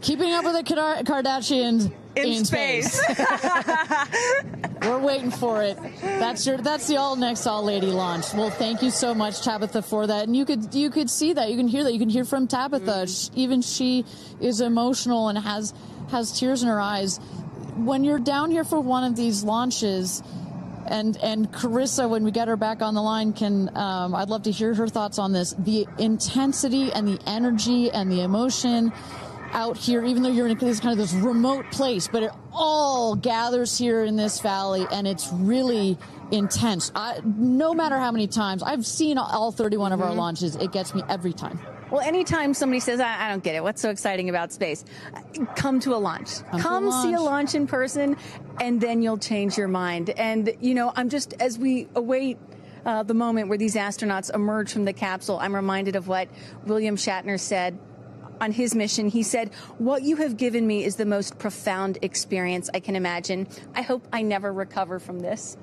Keeping up with the Kardashians in space. We're waiting for it. That's the all next all lady launch. Well, thank you so much, Tabitha, for that. And you could see that, you can hear that, you can hear from Tabitha. Even she is emotional and has tears in her eyes. When you're down here for one of these launches. And Carissa, when we get her back on the line, I'd love to hear her thoughts on this. The intensity and the energy and the emotion out here, even though you're in this remote place, but it all gathers here in this valley, and it's really intense. No matter how many times I've seen all 31 of our launches, it gets me every time. Well, anytime somebody says, I don't get it, what's so exciting about space? Come to a launch. Come see a launch in person, and then you'll change your mind. And, I'm just, as we await the moment where these astronauts emerge from the capsule, I'm reminded of what William Shatner said on his mission. He said, "What you have given me is the most profound experience I can imagine. I hope I never recover from this."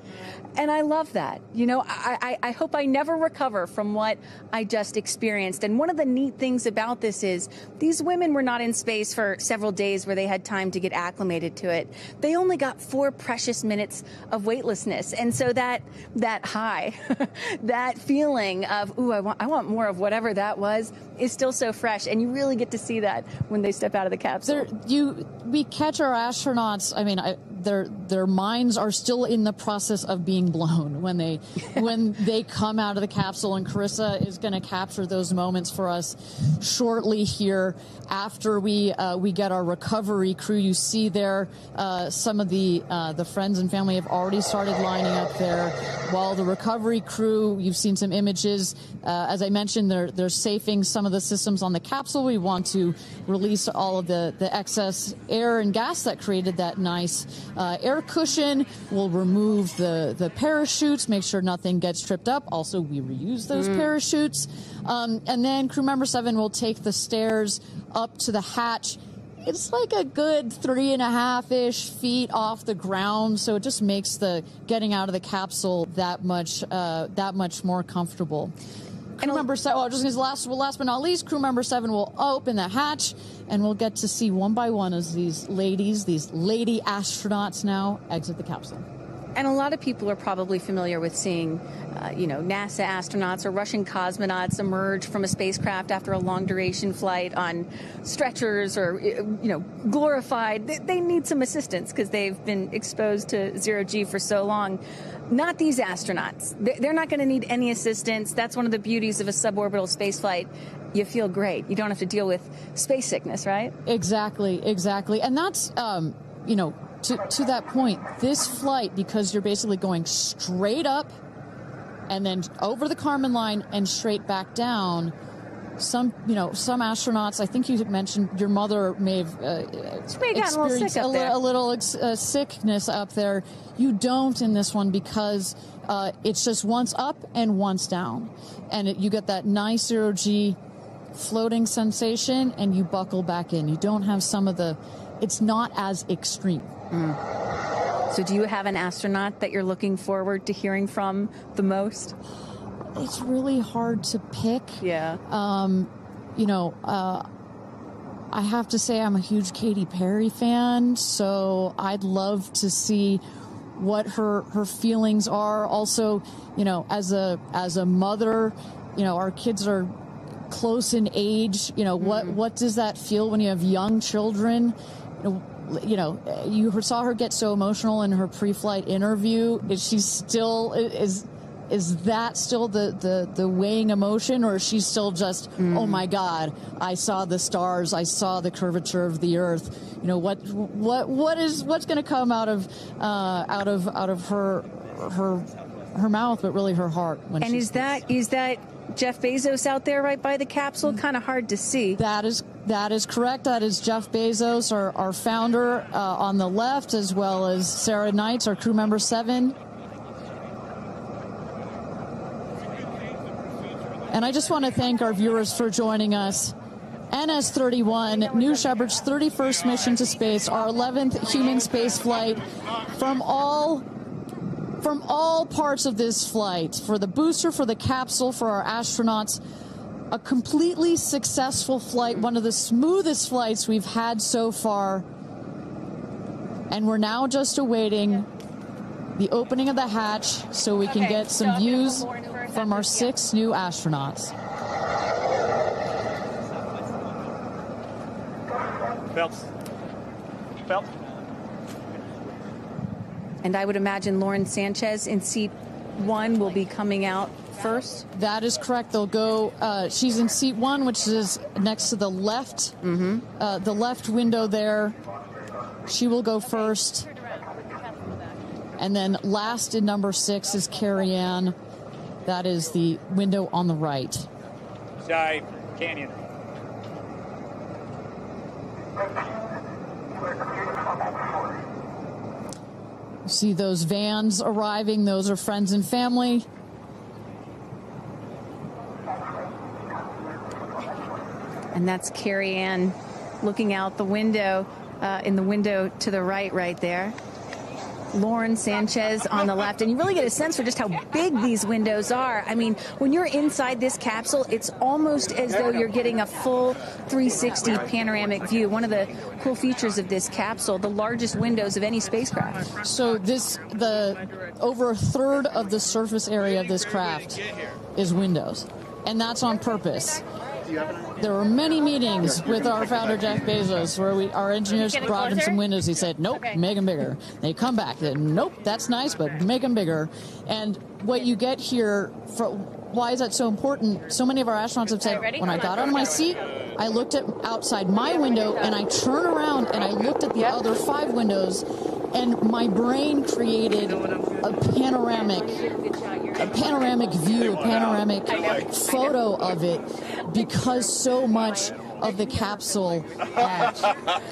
And I love that. I hope I never recover from what I just experienced. And one of the neat things about this is these women were not in space for several days where they had time to get acclimated to it. They only got 4 precious minutes of weightlessness. And so that high, that feeling of, ooh, I want more of whatever that was, is still so fresh. And you really get to see that when they step out of the capsule. We catch our astronauts. I mean, their minds are still in the process of being blown when they come out of the capsule, and Carissa is going to capture those moments for us shortly here after we get our recovery crew. You see there some of the friends and family have already started lining up there, while the recovery crew, you've seen some images. As I mentioned, they're safing some of the systems on the capsule. We want to release all of the excess air and gas that created that nice air cushion. We'll remove the parachutes, make sure nothing gets tripped up. Also, we reuse those parachutes. And then crew member 7 will take the stairs up to the hatch. It's like a good 3.5-ish feet off the ground, so it just makes the getting out of the capsule that much more comfortable. Crew member 7, last but not least, crew member 7 will open the hatch, and we'll get to see one by one as these lady astronauts now exit the capsule. And a lot of people are probably familiar with seeing, NASA astronauts or Russian cosmonauts emerge from a spacecraft after a long-duration flight on stretchers or, glorified. They need some assistance because they've been exposed to zero-G for so long. Not these astronauts. They're not going to need any assistance. That's one of the beauties of a suborbital spaceflight. You feel great. You don't have to deal with space sickness, right? Exactly. And that's, to that point, this flight, because you're basically going straight up and then over the Kármán line and straight back down. Some astronauts, I think you mentioned your mother may have experienced a little sickness up there. You don't in this one because it's just once up and once down. And you get that nice zero-G floating sensation, and you buckle back in. You don't have it's not as extreme. So do you have an astronaut that you're looking forward to hearing from the most? It's really hard to pick. Yeah. I have to say I'm a huge Katy Perry fan, so I'd love to see what her feelings are. Also, as a mother, our kids are close in age. What does that feel when you have young children? You saw her get so emotional in her pre-flight interview. Is that still the weighing emotion, or is she still just, oh my God, I saw the stars, I saw the curvature of the Earth? What's going to come out of her mouth, but really her heart? Is that Jeff Bezos out there right by the capsule? Kind of hard to see. That is correct. That is Jeff Bezos, our founder, on the left, as well as Sarah Knights, our crew member 7. And I just want to thank our viewers for joining us. NS-31, New Shepard's 31st mission to space, our 11th human space flight. From all parts of this flight, for the booster, for the capsule, for our astronauts, a completely successful flight, one of the smoothest flights we've had so far. And we're now just awaiting the opening of the hatch so we can get some views from our 6 new astronauts. Phelps. And I would imagine Lauren Sanchez in seat 1 will be coming out first. That is correct. They'll go. She's in seat 1, which is next to the left. The left window there. She will go first. And then last in number 6 is Kerianne. That is the window on the right. Shy Canyon. You see those vans arriving. Those are friends and family. And that's Kerianne looking out the window, in the window to the right there. Lauren Sanchez on the left, and you really get a sense for just how big these windows are. I mean, when you're inside this capsule, it's almost as though you're getting a full 360 panoramic view. One of the cool features of this capsule, the largest windows of any spacecraft. So over a third of the surface area of this craft is windows, and that's on purpose. There were many meetings with our founder, Jeff Bezos, where our engineers brought him some windows. He said, nope, make them bigger. They come back. They said, nope, that's nice, but make them bigger. And what you get here, why is that so important? So many of our astronauts have said, when I got out of my seat, I looked outside my window, and I turned around, and I looked at the other 5 windows, and my brain created a panoramic view, a panoramic photo of it, because so much of the capsule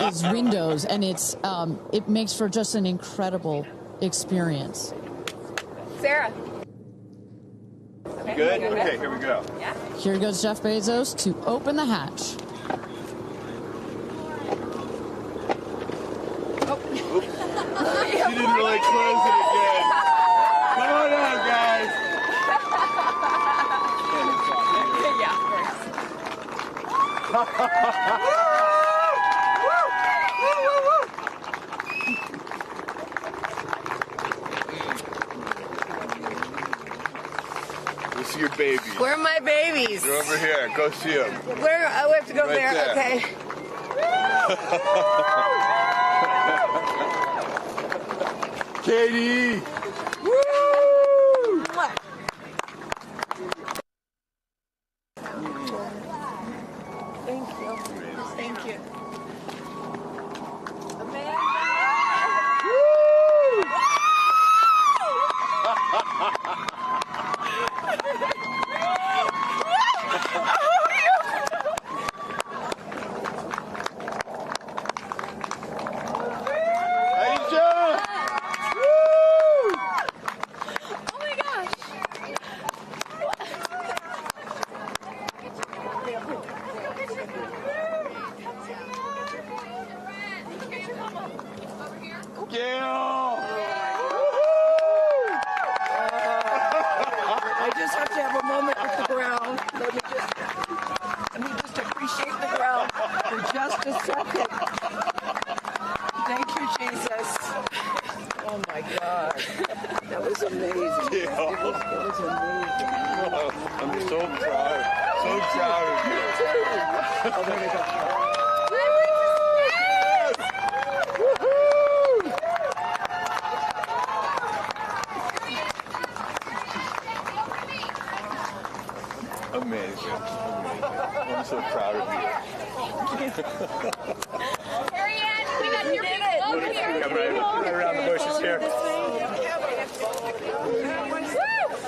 is windows, and it makes for just an incredible experience. Sarah. Good? Okay, here we go. Yeah. Here goes Jeff Bezos to open the hatch. She didn't really close it again. Come on out, guys. Yeah, of We'll see your babies. Where are my babies? They're over here. Go see them. Where? Oh, we have to go Right there. Okay. Katie! Woo! Thank you. Thank you. Amanda! Gayle! I just have to have a moment with the ground. Let me just appreciate the ground for just a second. Thank you, Jesus. Oh my God. That was amazing. Yeah. It was amazing. I'm so proud. So proud of you. Me too. Oh, there we go. Amazing. I'm so proud of you. Kerianne, we got your people over here. Come right around the bushes here. Woo!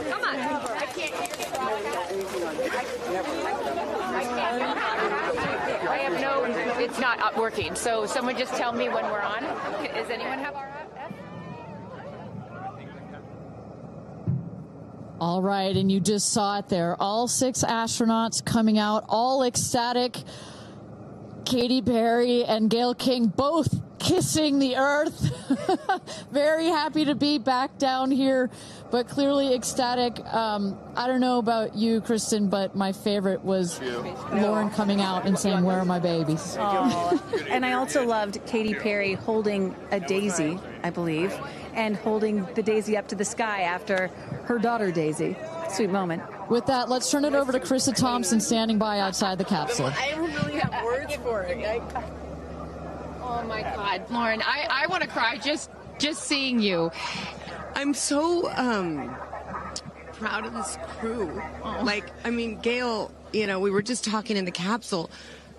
Come on. I can't hear I have no, it's not working. So someone just tell me when we're on. Does anyone have our app? All right, and you just saw it there. All 6 astronauts coming out, all ecstatic. Katy Perry and Gayle King both kissing the earth. Very happy to be back down here, but clearly ecstatic. I don't know about you, Kristen, but my favorite was Lauren coming out and saying, "Where are my babies?" Oh. And I also loved Katy Perry holding a daisy, I believe, and holding the daisy up to the sky after her daughter Daisy. Sweet moment. With that, let's turn it over to Krista Thompson standing by outside the capsule. I don't really have words for it. Oh my God, Lauren, I want to cry just seeing you. I'm so proud of this crew. Like, I mean, Gayle, you know, we were just talking in the capsule,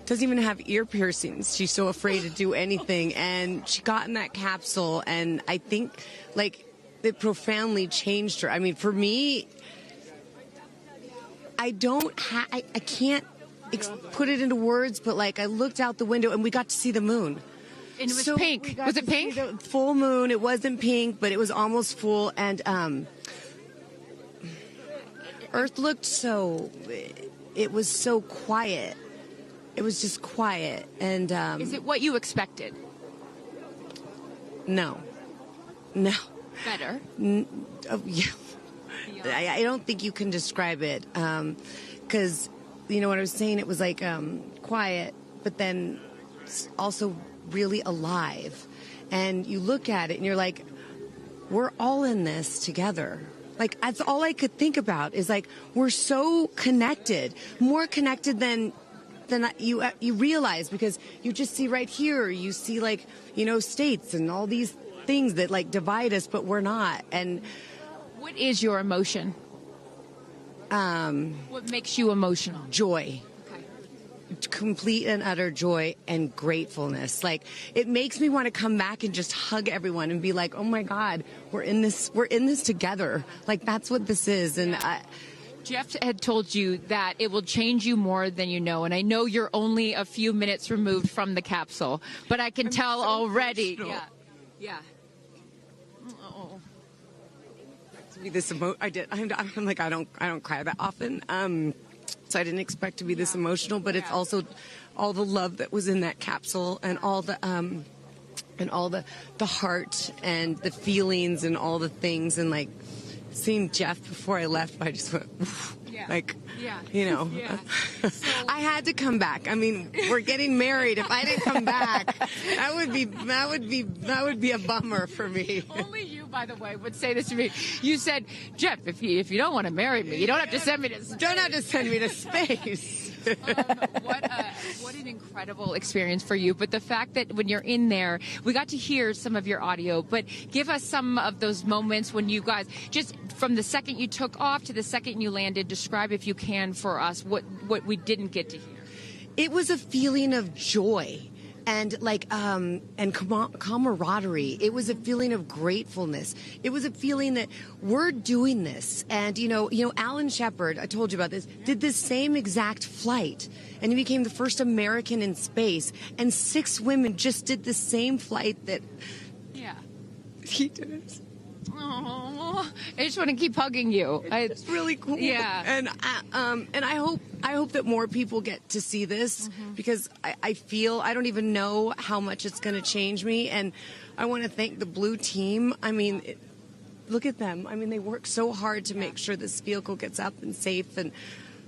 doesn't even have ear piercings. She's so afraid to do anything. And she got in that capsule, and I think, like, it profoundly changed her. I mean, for me, I can't put it into words, but, like, I looked out the window, and we got to see the moon. And it was pink. Was it pink? Full moon. It wasn't pink, but it was almost full. And Earth looked so. It was so quiet. It was just quiet. And is it what you expected? No. Better. Yeah. I don't think you can describe it, because you know what I was saying. It was like quiet, but then also really alive. And you look at it and you're like, we're all in this together. Like, that's all I could think about is, like, we're so connected, more connected than you realize, because you just see right here, you see, like, you know, states and all these things that, like, divide us, but we're not. And what is your emotion? What makes you emotional? Joy. Complete and utter joy and gratefulness. Like, it makes me want to come back and just hug everyone and be like, oh my God, we're in this together. Like, that's what this is. And Jeff had told you that it will change you more than you know, and I know you're only a few minutes removed from the capsule, but I can tell so already. Emotional. Yeah. Oh. To be this I'm like, I don't cry that often. So I didn't expect to be this emotional, but it's also all the love that was in that capsule, and all the heart and the feelings and all the things, and, like, seeing Jeff before I left, I just went, you know, I had to come back. I mean, we're getting married. If I didn't come back, that would be a bummer for me. Only you, by the way, would say this to me. You said, Jeff, if you don't want to marry me, you don't have to send me to space. Don't have to send me to space. What an incredible experience for you. But the fact that when you're in there, we got to hear some of your audio, but give us some of those moments when you guys, just from the second you took off to the second you landed, describe, if you can, for us what we didn't get to hear. It was a feeling of joy and, like, and camaraderie. It was a feeling of gratefulness. It was a feeling that we're doing this. And, you know, Alan Shepard, I told you about this, did this same exact flight. And he became the first American in space. And 6 women just did the same flight that he did. Oh, I just want to keep hugging you. It's really cool. Yeah. And I hope I hope that more people get to see this because I feel, I don't even know how much it's going to change me. And I want to thank the Blue team. I mean, look at them. I mean, they work so hard to make sure this vehicle gets up and safe. And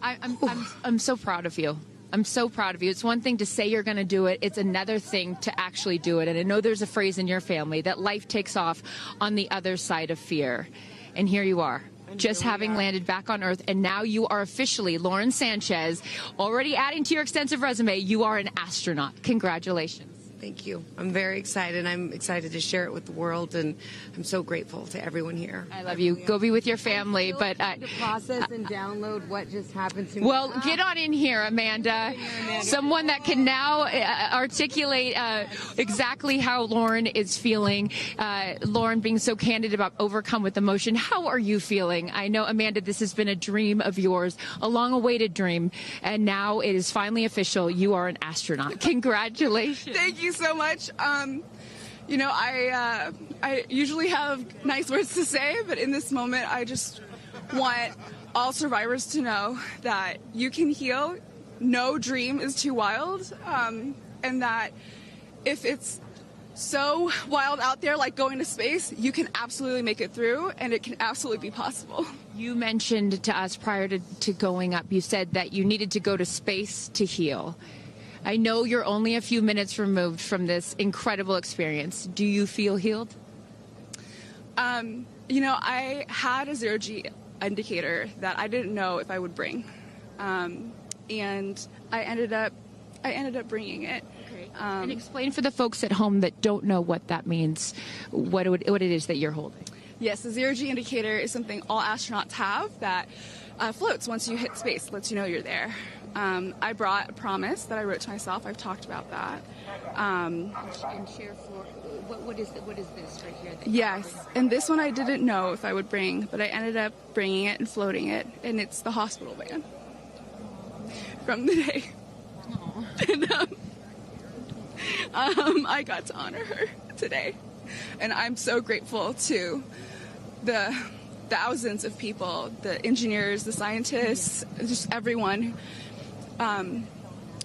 I'm so proud of you. I'm so proud of you. It's one thing to say you're going to do it. It's another thing to actually do it. And I know there's a phrase in your family that life takes off on the other side of fear. And here you are, just having landed back on Earth. And now you are officially, Lauren Sanchez, already adding to your extensive resume, you are an astronaut. Congratulations. Thank you. I'm very excited. I'm excited to share it with the world, and I'm so grateful to everyone here. I love you. Go be with your family. But to process and download what just happened to me. Well, get on in here, Amanda. Someone that can now articulate exactly how Lauren is feeling. Lauren being so candid about overcome with emotion. How are you feeling? I know, Amanda, this has been a dream of yours, a long-awaited dream, and now it is finally official. You are an astronaut. Congratulations. Thank you so much. You know, I usually have nice words to say, but in this moment, I just want all survivors to know that you can heal. No dream is too wild, and that if it's so wild out there, like going to space, you can absolutely make it through, and it can absolutely be possible. You mentioned to us prior to going up, you said that you needed to go to space to heal. I know you're only a few minutes removed from this incredible experience. Do you feel healed? You know, I had a zero-G indicator that I didn't know if I would bring, and I ended up bringing it. Okay. And explain for the folks at home that don't know what that means, what it is that you're holding. Yes, the zero-G indicator is something all astronauts have that floats once you hit space, lets you know you're there. I brought a promise that I wrote to myself. I've talked about that. And share for what is this right here? Yes, and this one I didn't know if I would bring, but I ended up bringing it and floating it, and it's the hospital van from the day. And I got to honor her today, and I'm so grateful to the thousands of people, the engineers, the scientists, just everyone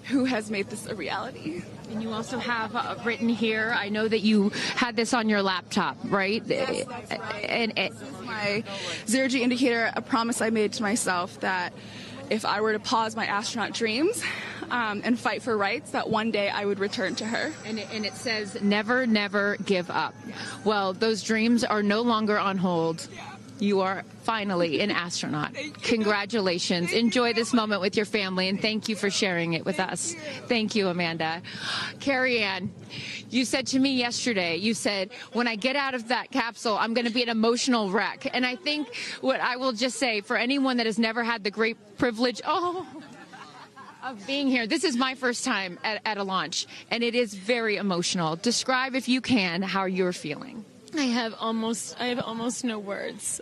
who has made this a reality. And you also have written here, I know that you had this on your laptop, right? Yes, that's right. And this is my zero-G indicator, a promise I made to myself that if I were to pause my astronaut dreams and fight for rights, that one day I would return to her. And it says, never, never give up. Well, those dreams are no longer on hold. You are finally an astronaut. Congratulations. Enjoy this moment with your family, and thank you for sharing it with us. Thank you, Amanda. Kerianne, you said to me yesterday, you said, when I get out of that capsule, I'm going to be an emotional wreck. And I think what I will just say, for anyone that has never had the great privilege, of being here, this is my first time at a launch, and it is very emotional. Describe, if you can, how you're feeling. I have almost no words.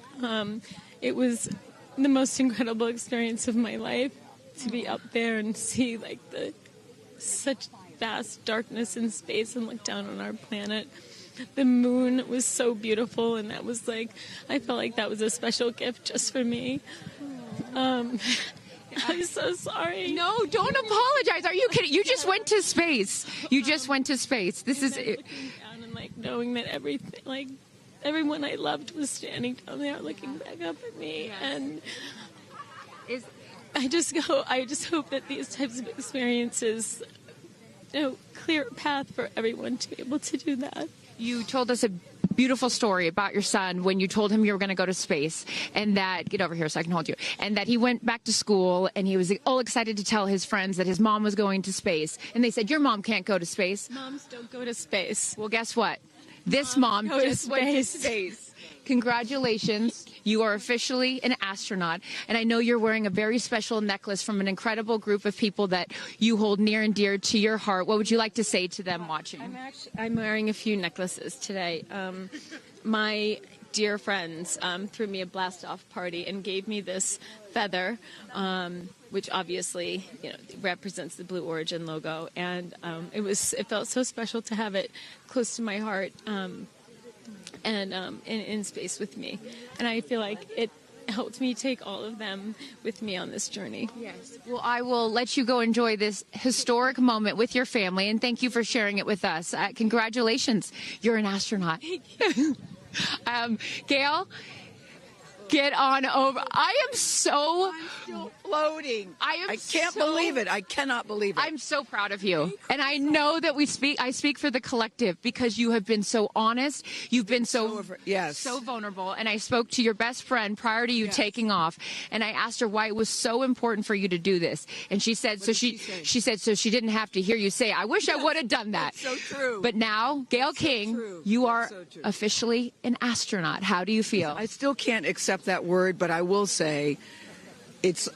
It was the most incredible experience of my life to be up there and see like such vast darkness in space and look down on our planet. The moon was so beautiful, and that was like, I felt like that was a special gift just for me. I'm so sorry. No, don't apologize. Are you kidding? You just went to space. You just went to space. This is it. Like knowing that everyone I loved was standing down there looking back up at me, and I just hope that these types of experiences, clear a path for everyone to be able to do that. You told us a beautiful story about your son when you told him you were going to go to space, and that, get over here so I can hold you, and that he went back to school and he was all excited to tell his friends that his mom was going to space, and they said, your mom can't go to space. Moms don't go to space. Well, guess what? This mom just went to space. Congratulations. You are officially an astronaut. And I know you're wearing a very special necklace from an incredible group of people that you hold near and dear to your heart. What would you like to say to them watching? I'm wearing a few necklaces today. My dear friends threw me a blast-off party and gave me this feather, which obviously represents the Blue Origin logo. And it felt so special to have it close to my heart. And in space with me, and I feel like helped me take all of them with me on this journey. Yes. Well, I will let you go enjoy this historic moment with your family, and thank you for sharing it with us. Congratulations. You're an astronaut. Gayle, get on over. I'm still floating. I can't believe it. I cannot believe it. I'm so proud of you. And I know that I speak for the collective because you have been so honest. You've been so vulnerable. And I spoke to your best friend prior to you taking off. And I asked her why it was so important for you to do this. And she said, she said, so she didn't have to hear you say, I wish I would have done that. So true. But now, Gayle King, you are officially an astronaut. How do you feel? I still can't accept that word, but I will say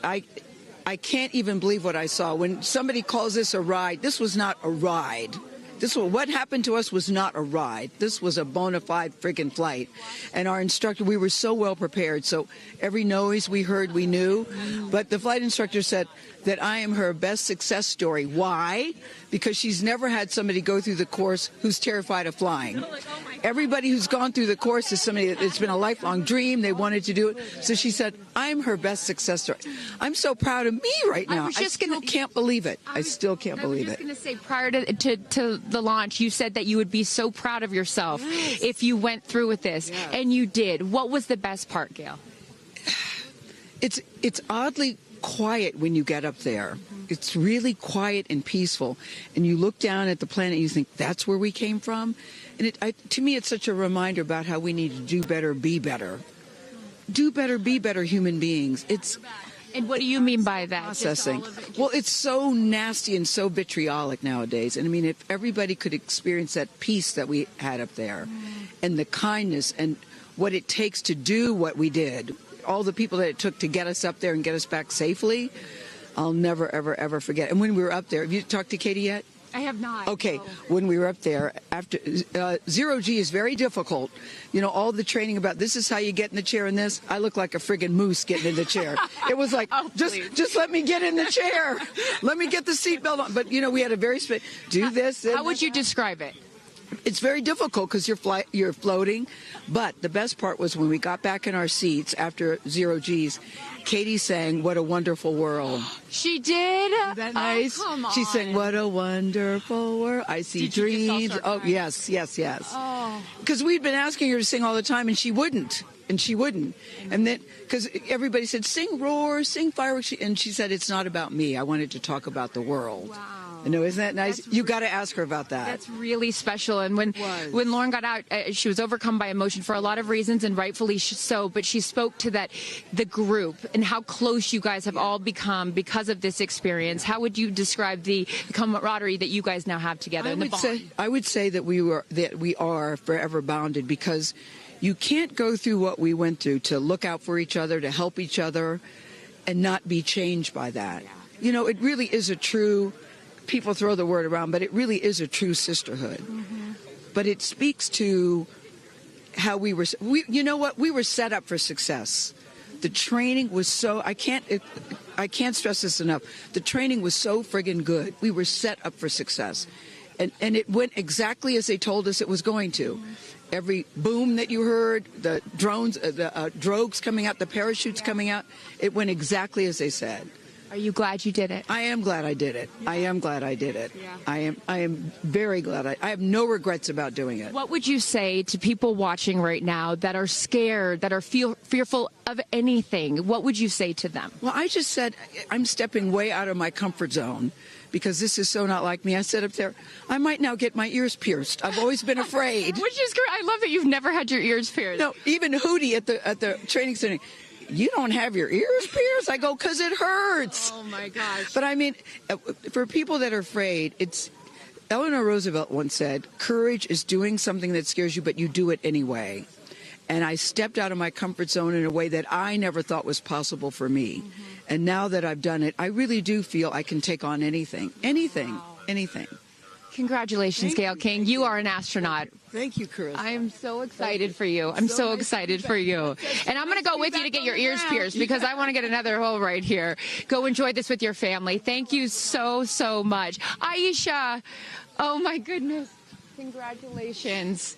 I can't even believe what I saw. When somebody calls this a ride, this was not a ride. What happened to us was not a ride. This was a bona fide friggin' flight. And our instructor, we were so well prepared. So every noise we heard, we knew. But the flight instructor said that I am her best success story. Why? Because she's never had somebody go through the course who's terrified of flying. Everybody who's gone through the course is somebody that it's been a lifelong dream. They wanted to do it. So she said, I'm her best success story. I'm so proud of me right now. I still can't believe it. I still can't believe it. I was just going to say, prior to the launch, you said that you would be so proud of yourself if you went through with this. Yes. And you did. What was the best part, Gayle? It's oddly quiet when you get up there. It's really quiet and peaceful. And you look down at the planet and you think, that's where we came from? And to me, it's such a reminder about how we need to do better, be better. Do better, be better human beings. And what do you mean by that? Processing. Well, it's so nasty and so vitriolic nowadays. And I mean, if everybody could experience that peace that we had up there and the kindness and what it takes to do what we did, all the people that it took to get us up there and get us back safely, I'll never, ever, ever forget. And when we were up there, have you talked to Katy yet? I have not. Okay, when we were up there, after zero G is very difficult. You know, all the training about this is how you get in the chair and this. I look like a friggin' moose getting in the chair. It was like, just let me get in the chair. Let me get the seatbelt on. But, you know, we had a very do this. How would you describe it? It's very difficult because you're floating. But the best part was when we got back in our seats after zero G's, Katy sang "What a Wonderful World." She did? Isn't that nice? Oh, come on. She sang "What a Wonderful World." I see dreams. Oh, yes. Oh. Because we'd been asking her to sing all the time, and she wouldn't. And then, because everybody said, sing Roar, sing Fireworks. And she said, it's not about me. I wanted to talk about the world. Wow. I know, isn't that nice? You got to ask her about that. That's really special. And when Lauren got out, she was overcome by emotion for a lot of reasons, and rightfully so. But she spoke to the group and how close you guys have all become because of this experience. How would you describe the camaraderie that you guys now have together? I would say that we are forever bonded, because you can't go through what we went through to look out for each other, to help each other, and not be changed by that. Yeah. You know, it really is a true. People throw the word around, but it really is a true sisterhood. Mm-hmm. But it speaks to how we were. You know what? We were set up for success. The training was so. I can't stress this enough. The training was so friggin' good. We were set up for success, and it went exactly as they told us it was going to. Mm-hmm. Every boom that you heard, the drones, the drogues coming out, the parachutes coming out, it went exactly as they said. Are you glad you did it? I am glad I did it. Yeah. I am glad I did it. Yeah. I am very glad. I have no regrets about doing it. What would you say to people watching right now that are scared, that are fearful of anything? What would you say to them? Well, I just said I'm stepping way out of my comfort zone, because this is so not like me. I said up there, I might now get my ears pierced. I've always been afraid. Which is great. I love that you've never had your ears pierced. No, even Hootie at the training center. You don't have your ears pierced? I go, because it hurts. Oh, my gosh. But I mean, for people that are afraid, Eleanor Roosevelt once said, courage is doing something that scares you, but you do it anyway. And I stepped out of my comfort zone in a way that I never thought was possible for me. Mm-hmm. And now that I've done it, I really do feel I can take on anything. Anything. Congratulations, Gayle King. You are an astronaut. Thank you, Chris. I am so excited for you. I'm so excited for you. And I'm going to go with you to get your ears pierced, because I want to get another hole right here. Go enjoy this with your family. Thank you so, so much. Aisha, oh my goodness. Congratulations.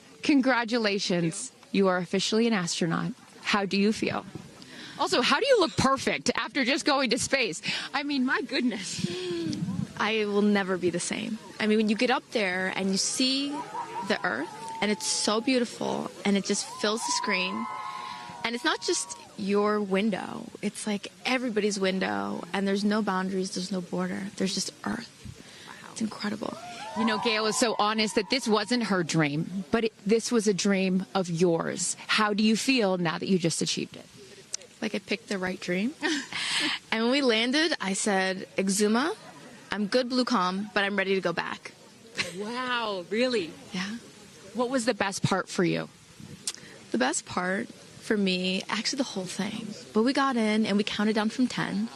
You are officially an astronaut. How do you feel? Also, how do you look perfect after just going to space? I mean, my goodness. I will never be the same. I mean, when you get up there and you see the Earth, and it's so beautiful, and it just fills the screen, and it's not just your window, it's like everybody's window, and there's no boundaries, there's no border, there's just Earth. It's incredible. You know, Gayle is so honest that this wasn't her dream, but this was a dream of yours. How do you feel now that you just achieved it? Like I picked the right dream. And when we landed, I said, Exuma, I'm good, Blue Com, but I'm ready to go back. Wow, really? Yeah. What was the best part for you? The best part for me, actually the whole thing. But we got in and we counted down from 10.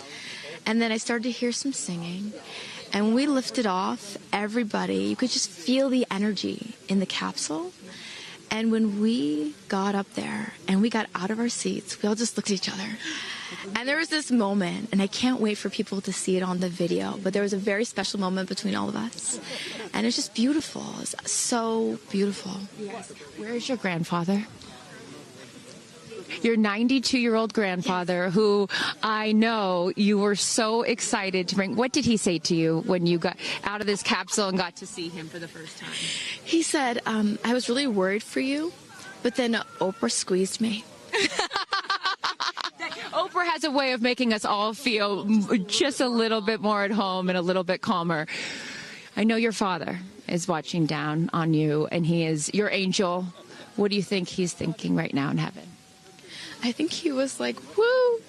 And then I started to hear some singing. And when we lifted off, everybody, you could just feel the energy in the capsule. And when we got up there and we got out of our seats, we all just looked at each other. And there was this moment, and I can't wait for people to see it on the video, but there was a very special moment between all of us. And it's just beautiful. It's so beautiful. Yes. Where is your grandfather? Your 92-year-old grandfather, who I know you were so excited to bring. What did he say to you when you got out of this capsule and got to see him for the first time? He said, I was really worried for you, but then Oprah squeezed me. Oprah has a way of making us all feel just a little bit more at home and a little bit calmer. I know your father is watching down on you, and he is your angel. What do you think he's thinking right now in heaven? I think he was like, woo!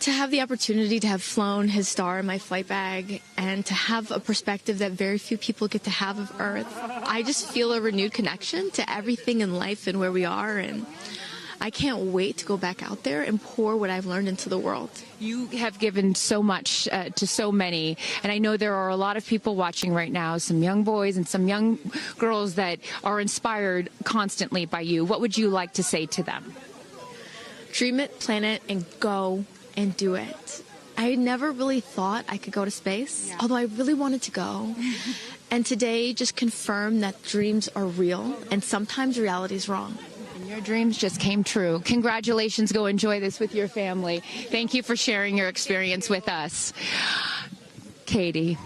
To have the opportunity to have flown his star in my flight bag and to have a perspective that very few people get to have of Earth, I just feel a renewed connection to everything in life and where we are, and I can't wait to go back out there and pour what I've learned into the world. You have given so much to so many, and I know there are a lot of people watching right now, some young boys and some young girls that are inspired constantly by you. What would you like to say to them? Dream it, plan it, and go and do it. I never really thought I could go to space, although I really wanted to go. And today just confirmed that dreams are real, and sometimes reality is wrong. Your dreams just came true. Congratulations. Go enjoy this with your family. Thank you for sharing your experience with us. Katy.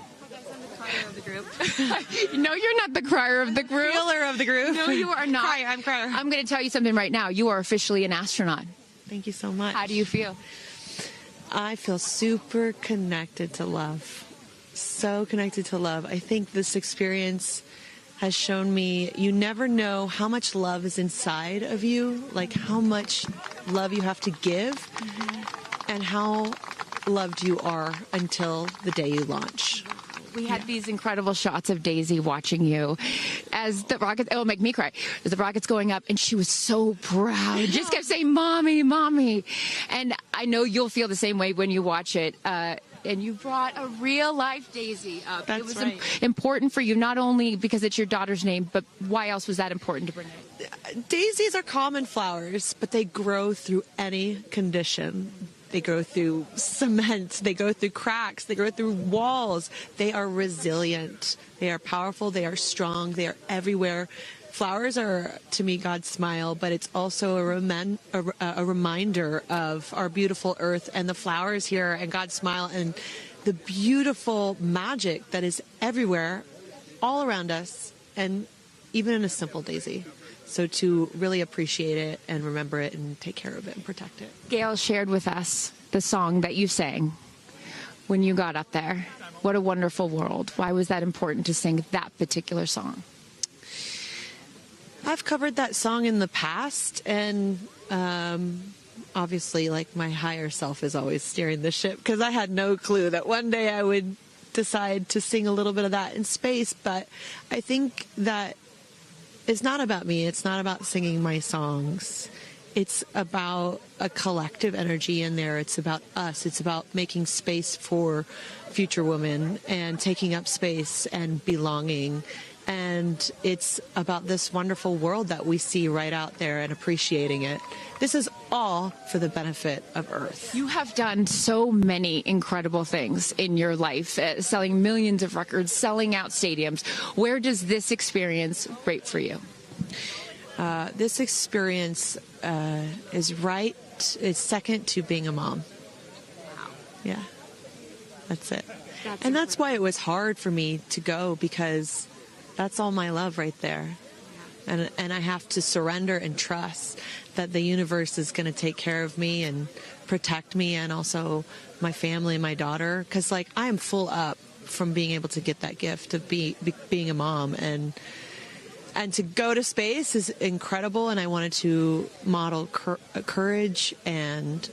Of the group. No, you're not the crier of the group. Feeler of the group. No, you are not. I'm crier. I'm going to tell you something right now. You are officially an astronaut. Thank you so much. How do you feel? I feel super connected to love. So connected to love. I think this experience has shown me you never know how much love is inside of you, like how much love you have to give, and how loved you are until the day you launch. We had these incredible shots of Daisy watching you as the rocket, it'll make me cry, as the rocket's going up, and she was so proud. Just kept saying, Mommy, Mommy. And I know you'll feel the same way when you watch it. And you brought a real-life Daisy up. That's it was right. important for you, not only because it's your daughter's name, but why else was that important to bring it? Daisies are common flowers, but they grow through any condition. They grow through cement, they go through cracks, they go through walls. They are resilient, they are powerful, they are strong, they are everywhere. Flowers are, to me, God's smile, but it's also a reminder of our beautiful earth and the flowers here and God's smile and the beautiful magic that is everywhere, all around us, and even in a simple daisy. So to really appreciate it and remember it and take care of it and protect it. Gayle shared with us the song that you sang when you got up there. What a wonderful world. Why was that important to sing that particular song? I've covered that song in the past, and obviously, like, my higher self is always steering the ship, because I had no clue that one day I would decide to sing a little bit of that in space. But I think that it's not about me. It's not about singing my songs. It's about a collective energy in there. It's about us. It's about making space for future women and taking up space and belonging. And it's about this wonderful world that we see right out there and appreciating it. This is all for the benefit of Earth. You have done so many incredible things in your life, selling millions of records, selling out stadiums. Where does this experience rate for you? this experience is second to being a mom. Yeah, that's it. That's why it was hard for me to go, because that's all my love right there. And I have to surrender and trust that the universe is going to take care of me and protect me, and also my family and my daughter. Because, like, I am full up from being able to get that gift of being a mom. And to go to space is incredible. And I wanted to model courage and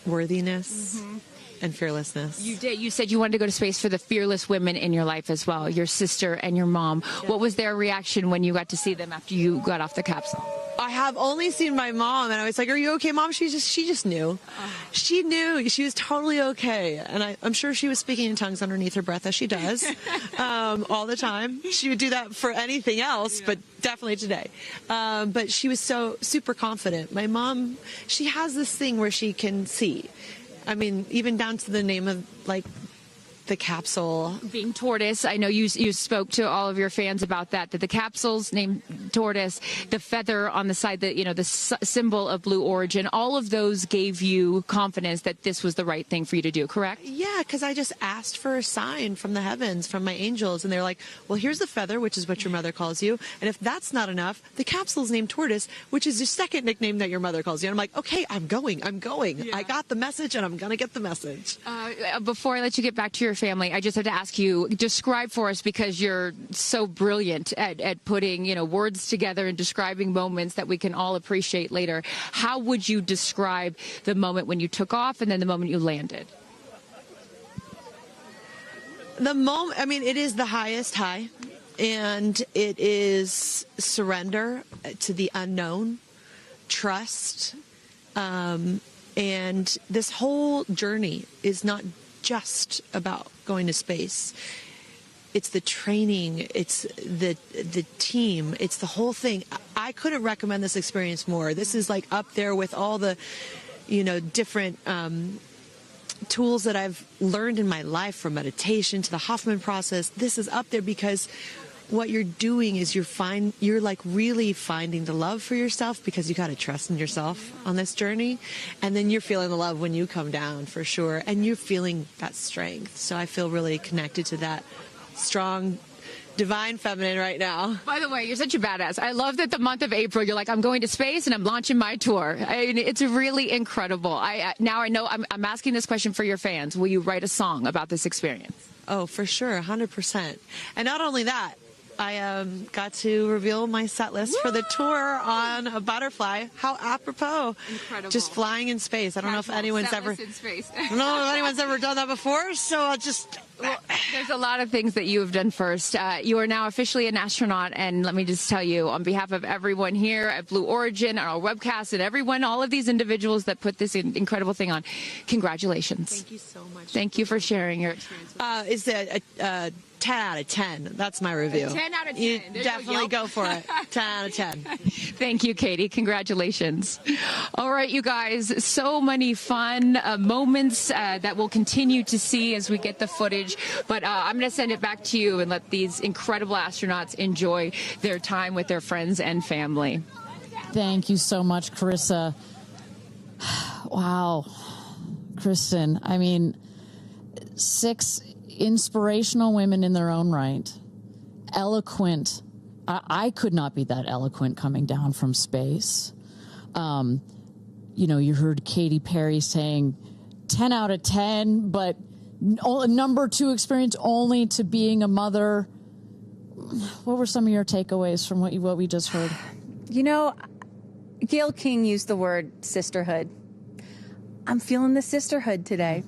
worthiness. Mm-hmm. And fearlessness. You did. You said you wanted to go to space for the fearless women in your life as well, your sister and your mom. Yeah. What was their reaction when you got to see them after you got off the capsule? I have only seen my mom, and I was like, "Are you okay, Mom?" She just knew. She knew. She was totally okay, and I'm sure she was speaking in tongues underneath her breath, as she does all the time. She would do that for anything else, but definitely today. But she was so super confident. My mom, she has this thing where she can see. I mean, even down to the name of, like, the capsule being tortoise. I know you spoke to all of your fans about that the capsule's named tortoise, the feather on the side, the symbol of Blue Origin, all of those gave you confidence that this was the right thing for you to do, correct? Yeah, because I just asked for a sign from the heavens, from my angels, and they're like, well, here's the feather, which is what your mother calls you, and if that's not enough, the capsule's named tortoise, which is your second nickname that your mother calls you. And I'm like, okay, I'm going. Yeah. I got the message, and I'm gonna get the message. Before I let you get back to your family, I just have to ask you, describe for us, because you're so brilliant at putting, words together and describing moments that we can all appreciate later. How would you describe the moment when you took off and then the moment you landed? The moment, I mean, it is the highest high, and it is surrender to the unknown, trust, and this whole journey is not just about going to space. It's the training, it's the team, it's the whole thing. I couldn't recommend this experience more. This is like up there with all the, different tools that I've learned in my life, from meditation to the Hoffman process. This is up there because what you're doing is you're like really finding the love for yourself, because you got to trust in yourself on this journey, and then you're feeling the love when you come down, for sure, and you're feeling that strength. So I feel really connected to that strong divine feminine right now. By the way, you're such a badass. I love that the month of April, you're like, I'm going to space and I'm launching my tour. It's really incredible. Now I know I'm asking this question for your fans. Will you write a song about this experience? Oh, for sure, 100%. And not only that, I got to reveal my set list for the tour on a butterfly. How apropos. Incredible. Just flying in space. I don't know if anyone's ever in space. I don't know if anyone's ever done that before, so I'll just... Well, there's a lot of things that you have done first. You are now officially an astronaut, and let me just tell you, on behalf of everyone here at Blue Origin, our webcast, and everyone, all of these individuals that put this incredible thing on, congratulations. Thank you so much. Thank you for sharing your experience with us. Is it 10 out of 10. That's my review. 10 out of 10. You definitely go for it. 10 out of 10. Thank you, Katy. Congratulations. All right, you guys, so many fun moments that we'll continue to see as we get the footage. But I'm going to send it back to you and let these incredible astronauts enjoy their time with their friends and family. Thank you so much, Carissa. Wow. Kristen, I mean, 6 inspirational women in their own right, eloquent. I could not be that eloquent coming down from space. You heard Katy Perry saying 10 out of 10, but number 2 experience only to being a mother. What were some of your takeaways from what we just heard? Gayle King used the word sisterhood. I'm feeling the sisterhood today.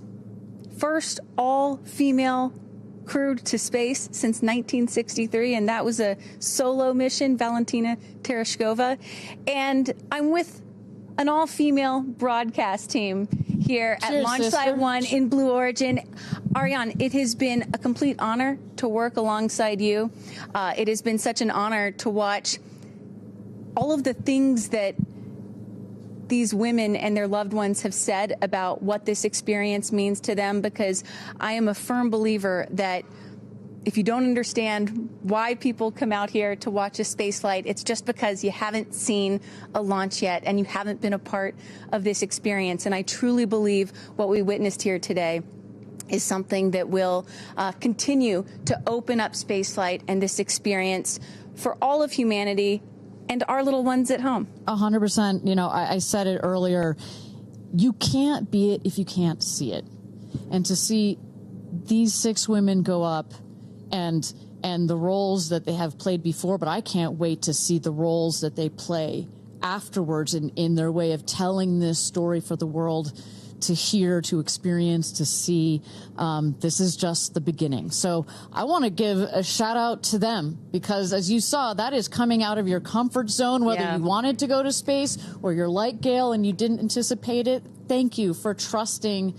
First all-female crew to space since 1963, and that was a solo mission, Valentina Tereshkova. And I'm with an all-female broadcast team here at Launch Site 1 in Blue Origin. Ariane, it has been a complete honor to work alongside you. It has been such an honor to watch all of the things that these women and their loved ones have said about what this experience means to them, because I am a firm believer that if you don't understand why people come out here to watch a space flight, it's just because you haven't seen a launch yet and you haven't been a part of this experience. And I truly believe what we witnessed here today is something that will continue to open up spaceflight and this experience for all of humanity and our little ones at home. 100%. You know, I said it earlier. You can't be it if you can't see it. And to see these 6 women go up and the roles that they have played before, but I can't wait to see the roles that they play afterwards in their way of telling this story for the world to hear, to experience, to see. This is just the beginning. So I want to give a shout out to them because, as you saw, that is coming out of your comfort zone, whether you wanted to go to space or you're like Gayle and you didn't anticipate it. Thank you for trusting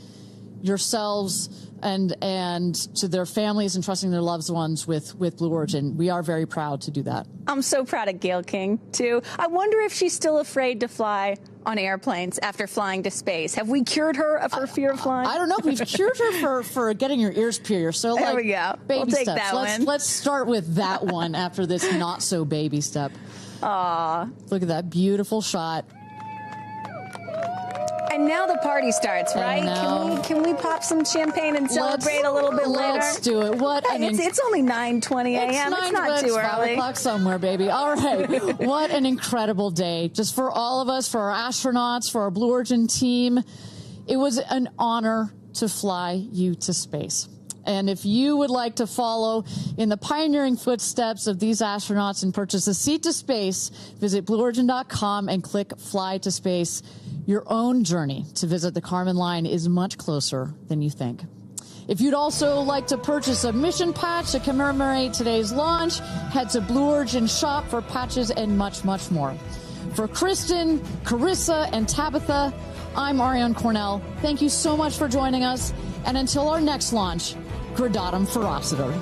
yourselves and to their families and trusting their loved ones with Blue Origin. We are very proud to do that. I'm so proud of Gayle King, too. I wonder if she's still afraid to fly on airplanes after flying to space. Have we cured her of her fear of flying? I don't know. We've cured her for getting her ears pierced. So there we go. Baby we'll take steps. that one. Let's start with that one after this not so baby step. Aw. Look at that beautiful shot. And now the party starts, right? Can we pop some champagne and celebrate a little bit later? Let's do it. It's only 9:20 a.m. It's not too early. 5 o'clock somewhere, baby. All right. What an incredible day. Just for all of us, for our astronauts, for our Blue Origin team. It was an honor to fly you to space. And if you would like to follow in the pioneering footsteps of these astronauts and purchase a seat to space, visit BlueOrigin.com and click Fly to Space. Your own journey to visit the Kármán line is much closer than you think. If you'd also like to purchase a mission patch to commemorate today's launch, head to Blue Origin shop for patches and much, much more. For Kristen, Carissa, and Tabitha, I'm Ariane Cornell. Thank you so much for joining us. And until our next launch, Gradatum Ferociter.